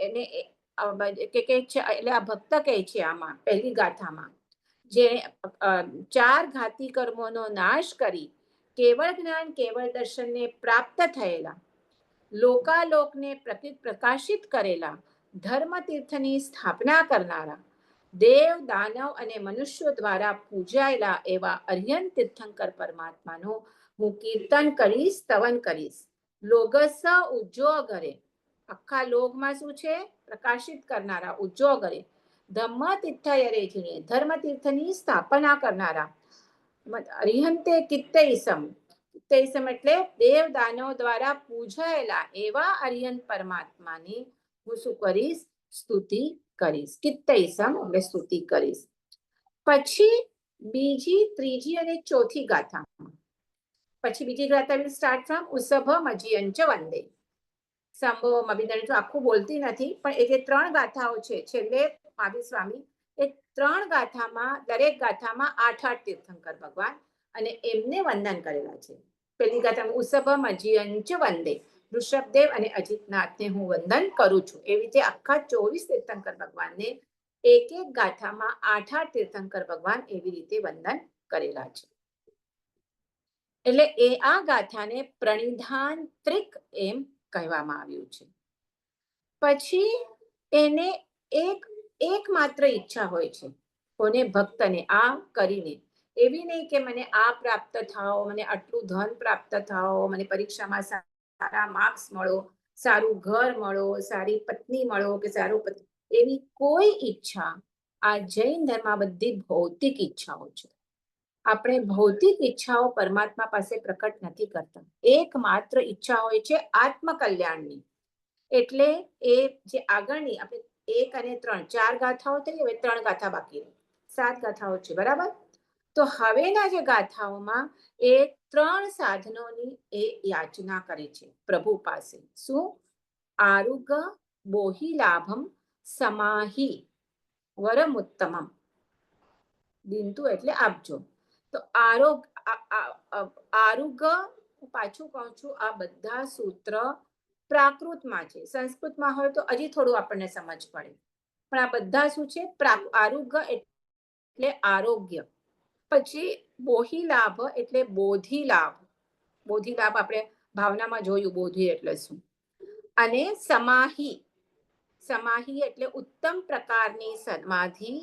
એને એટલે આ ભક્ત કહે છે આમાં પહેલી ગાથામાં, જે 4 ઘાતી કર્મોનો નાશ કરી કેવળ જ્ઞાન, કેવળ દર્શનને પ્રાપ્ત થયેલા, લોકાલોકને પ્રકાશિત કરેલા, ધર્મ તીર્થની સ્થાપના કરનારા, દેવ, દાનવ અને મનુષ્યો દ્વારા પૂજાયેલા એવા અર્યંત તીર્થંકર પરમાત્માનું હું કીર્તન કરીશ, સ્તવન કરીશ. લોગસ ઉજ્જો ઘરે, આખા લોકમાં શું છે? પ્રકાશિત કરનારા, ઉજ્જો ઘરે. ધમ્મ તીર્થયરે જેણે ધર્મ તીર્થની સ્થાપના કરનારા, અરિહંતે કિત્તૈસમ, કિત્તૈસમ એટલે દેવ દાનવ દ્વારા પૂજાયેલા એવા અરિહંત પરમાત્માની હું શું કરીશ? સ્તુતિ કરીશ. કિત્તૈસમ એટલે સ્તુતિ કરીશ. પછી બીજી, ત્રીજી અને ચોથી ગાથામાં, પછી બીજી ગાથા વિલ સ્ટાર્ટ ફ્રોમ ઉસભ મજીયંચ વંદે. સંભવ અભિધન આખું બોલતી નથી, પણ એ જે 3 ગાથાઓ છે છેલ્લે મહાવીર સ્વામી એ 3 ગાથામાં, દરેક ગાથામાં 8 તીર્થંકર ભગવાન અને એમને વંદન કરેલા છે. પહેલી ગાથામાં ઉસભ મજીયંચ વંદે, ઋષભદેવ અને અજિતનાથને હું વંદન કરું છું. એવી રીતે આખા 24 તીર્થંકર ભગવાનને એક એક ગાથામાં 8 તીર્થંકર ભગવાન એવી રીતે વંદન કરેલા છે. એટલે એ આ ગાથાને પ્રણિધાંત્રિક એમ કહેવામાં આવ્યું છે. પછી એને એક માત્ર ઈચ્છા હોય છે કોને, ભક્તને, આ કરીને. એવી નહીં કે મને આ પ્રાપ્ત થાઓ, મને આટલું ધન પ્રાપ્ત થાઓ, મને પરીક્ષામાં સારા માર્ક્સ મળો, સારું ઘર મળો, સારી પત્ની મળો કે સારું પતિ, એવી કોઈ ઈચ્છા આ જૈન ધર્મ બધી ભૌતિક ઈચ્છાઓ છે. આપણે ભૌતિક ઈચ્છાઓ પરમાત્મા પાસે પ્રકટ નથી કરતા. એકમાત્ર ઈચ્છા હોય છે આત્મકલ્યાણની. એટલે એ જે આગળની આપણે 1 અને 3 4 ગાથાઓ થઈ, હવે 3 ગાથા બાકી રહી, 7 ગાથાઓ છે, બરાબર. તો હવેના જે ગાથાઓમાં એ 3 સાધનોની એ યાચના કરે છે પ્રભુ પાસે. શું? આરુગ બોહિલાભમ સમાહી વરમુત્તમમ. બિંદુ એટલે આપજો. તો આરુગ, પાછું કહું છું, આ બધા સૂત્ર પ્રાકૃતમાં છે. સંસ્કૃતમાં હોય તો હજી થોડું આપણને સમજ પડે, પણ આ બધા શું છે? આરુગ એટલે આરોગ્ય. પછી બોહિલાભ એટલે બોધિલાભ. બોધિલાભ આપણે ભાવનામાં જોયું, બોધિ એટલે શું. અને સમાહી, સમાહી એટલે ઉત્તમ પ્રકારની સમાધિ.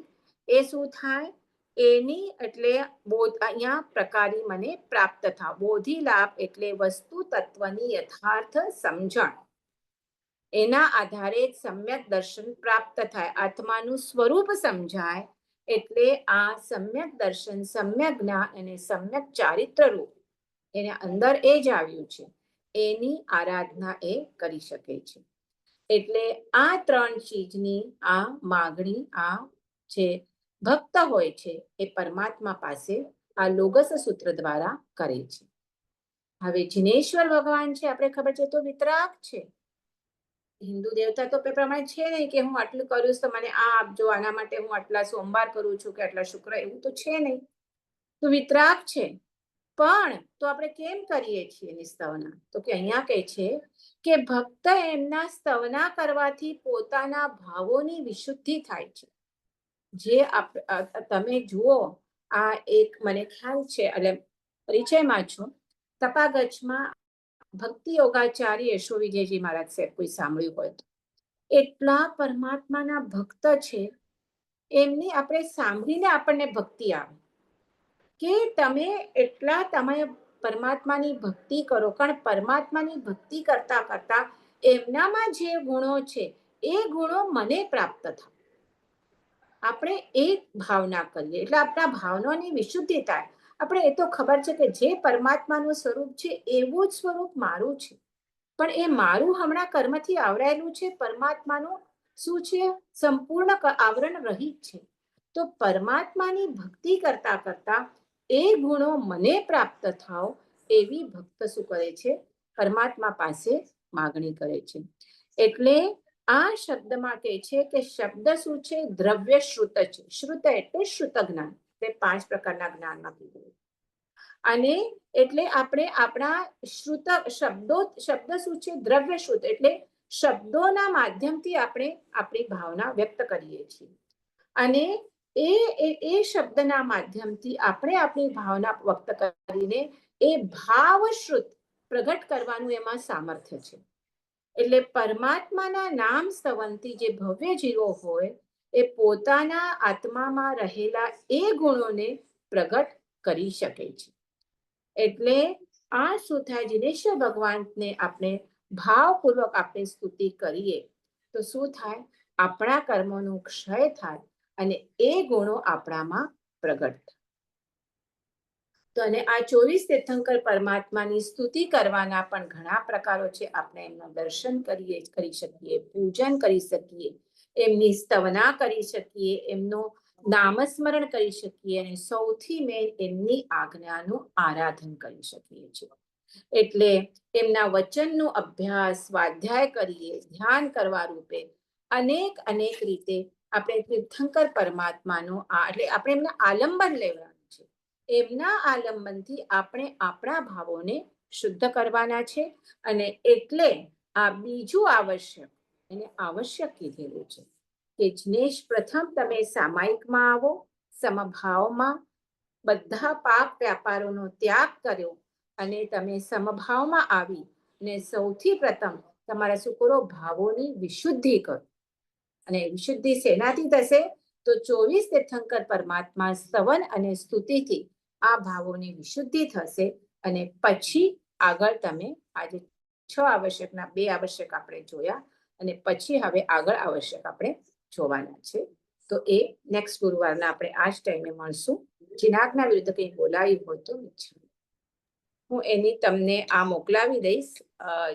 એ શું થાય? એની એટલે અહીંયા પ્રકારી મને પ્રાપ્ત થાય. બોધિલાભ એટલે વસ્તુ તત્વની યથાર્થ સમજણ. એના આધારે સમ્યક દર્શન પ્રાપ્ત થાય, આત્માનું સ્વરૂપ સમજાય. એટલે આ સમ્યક દર્શન, સમ્યક જ્ઞાન અને સમ્યક ચારિત્ર રૂપ એના અંદર એ જ આવ્યું છે. એની આરાધના એ કરી શકે છે. એટલે આ 3 ચીજની આ માગણી આ જે ભક્ત હોય છે એ પરમાત્મા પાસે આ લોગસ સૂત્ર દ્વારા કરે છે. હવે જિનેશ્વર ભગવાન છે, આપણે ખબર છે, તો વિતરાગ છે. હિન્દુ દેવતા તો પ્રમાણે છે નહીં કે હું આટલું કરું તો મને આ આપજો, આના માટે હું આટલા સોમવાર કરું છું કે આટલા શુક્ર, એવું તો છે નહીં. તો વિતરાગ છે. પણ તો આપણે કેમ કરીએ છીએ એની સ્તવના? તો કે અહીંયા કહે છે કે ભક્ત એમના સ્તવના કરવાથી પોતાના ભાવોની વિશુદ્ધિ થાય છે. જે તમે જુઓ, આ એક મને ખ્યાલ છે, એટલે પરિચયમાં છો, તપાગચમાં ભક્તિ યોગાચાર્ય યશો વિજયજી મહારાજ સાહેબ, કોઈ સાંભળ્યું હોય તો, એટલા પરમાત્માના ભક્ત છે. એમની આપણે સાંભળીને આપણને ભક્તિ આવે કે તમે એટલા તમે પરમાત્માની ભક્તિ કરો. કારણ પરમાત્માની ભક્તિ કરતા કરતા એમનામાં જે ગુણો છે એ ગુણો મને પ્રાપ્ત થાય. આપણે એ ભાવના કરીએ એટલે આપણા ભાવનાની વિશુદ્ધિ થાય. આપણે એ તો ખબર છે કે જે પરમાત્માનું સ્વરૂપ છે એવું જ સ્વરૂપ મારું છે, પણ એ મારું હમણાં કર્મથી આવરાયેલું છે. પરમાત્માનું શું છે? સંપૂર્ણ આવરણ રહિત છે. તો પરમાત્માની ભક્તિ કરતા કરતા એ ગુણો મને પ્રાપ્ત થાવ એવી ભક્ત શું કરે છે? પરમાત્મા પાસે માગણી કરે છે. એટલે આ શબ્દમાં કહે છે કે શબ્દ શું છે? દ્રવ્ય શ્રુત છે. શ્રુત એટલે શ્રુત જ્ઞાન, તે 5 પ્રકારના જ્ઞાનમાં કીધું. અને એટલે આપણે આપણા શ્રુત શબ્દ શું છે? દ્રવ્ય શ્રુત એટલે શબ્દોના માધ્યમથી આપણે આપણી ભાવના વ્યક્ત કરીએ છીએ. અને એ શબ્દના માધ્યમથી આપણે આપણી ભાવના વ્યક્ત કરીને એ ભાવશ્રુત પ્રગટ કરવાનું એમાં સામર્થ્ય છે. એટલે પરમાત્માના નામ સ્તવનથી જે ભવ્ય જીવો હોય એ પોતાના આત્મામાં રહેલા એ ગુણોને પ્રગટ કરી શકે છે. એટલે આ શું થાય? જિનેશ્વર ભગવાનને આપણે ભાવપૂર્વક આપણે સ્તુતિ કરીએ તો શું થાય? આપણા કર્મોનો ક્ષય થાય અને એ ગુણો આપણામાં પ્રગટ થાય. તો અને આ 24 તીર્થંકર પરમાત્માની સ્તુતિ કરવાના પણ ઘણા પ્રકારો છે. આપણે એમનું દર્શન કરી શકીએ, પૂજન કરી શકીએ, એમની સ્તવના કરી શકીએ, એમનું નામસ્મરણ કરી શકીએ અને સૌથી મેન એમની આજ્ઞાનું આરાધન કરી શકીએ છીએ. એટલે એમના વચનનો અભ્યાસ, સ્વાધ્યાય કરીએ, ધ્યાન કરવા રૂપે અનેક રીતે આપણે તીર્થંકર પરમાત્માનો એટલે આપણે એમના આલંબન લેવાનું છે. એમના આલંબનથી આપણે આપણા ભાવોને શુદ્ધ કરવાના છે. અને એટલે આ બીજું આવશ્યક, એને આવશ્યક કીધેલું છે કે જિનેશ, પ્રથમ તમે સામાયિકમાં આવો, સમભાવમાં બધા પાપ વ્યાપારોનો ત્યાગ કર્યો અને તમે સમભાવમાં આવી ને સૌથી પ્રથમ તમારા શું કરો? ભાવોની વિશુદ્ધિ કરો. અને વિશુદ્ધિ શેનાથી થશે? તો 24 તીર્થંકર પરમાત્મા સ્તવન અને સ્તુતિથી આ ભાવોની વિશુદ્ધિ થશે. અને પછી આગળ તમે આજે 6 આવશ્યકના 2 આવશ્યક આપણે જોયા, અને પછી હવે આગળ આવશ્યક આપણે જોવાના છે. તો એ નેક્સ્ટ ગુરુવારના આપણે આ જ ટાઈમે મળશું. જીનાગના વિરુદ્ધ કંઈ બોલાયું હોય તો હું એની તમને આ મોકલાવી દઈશ.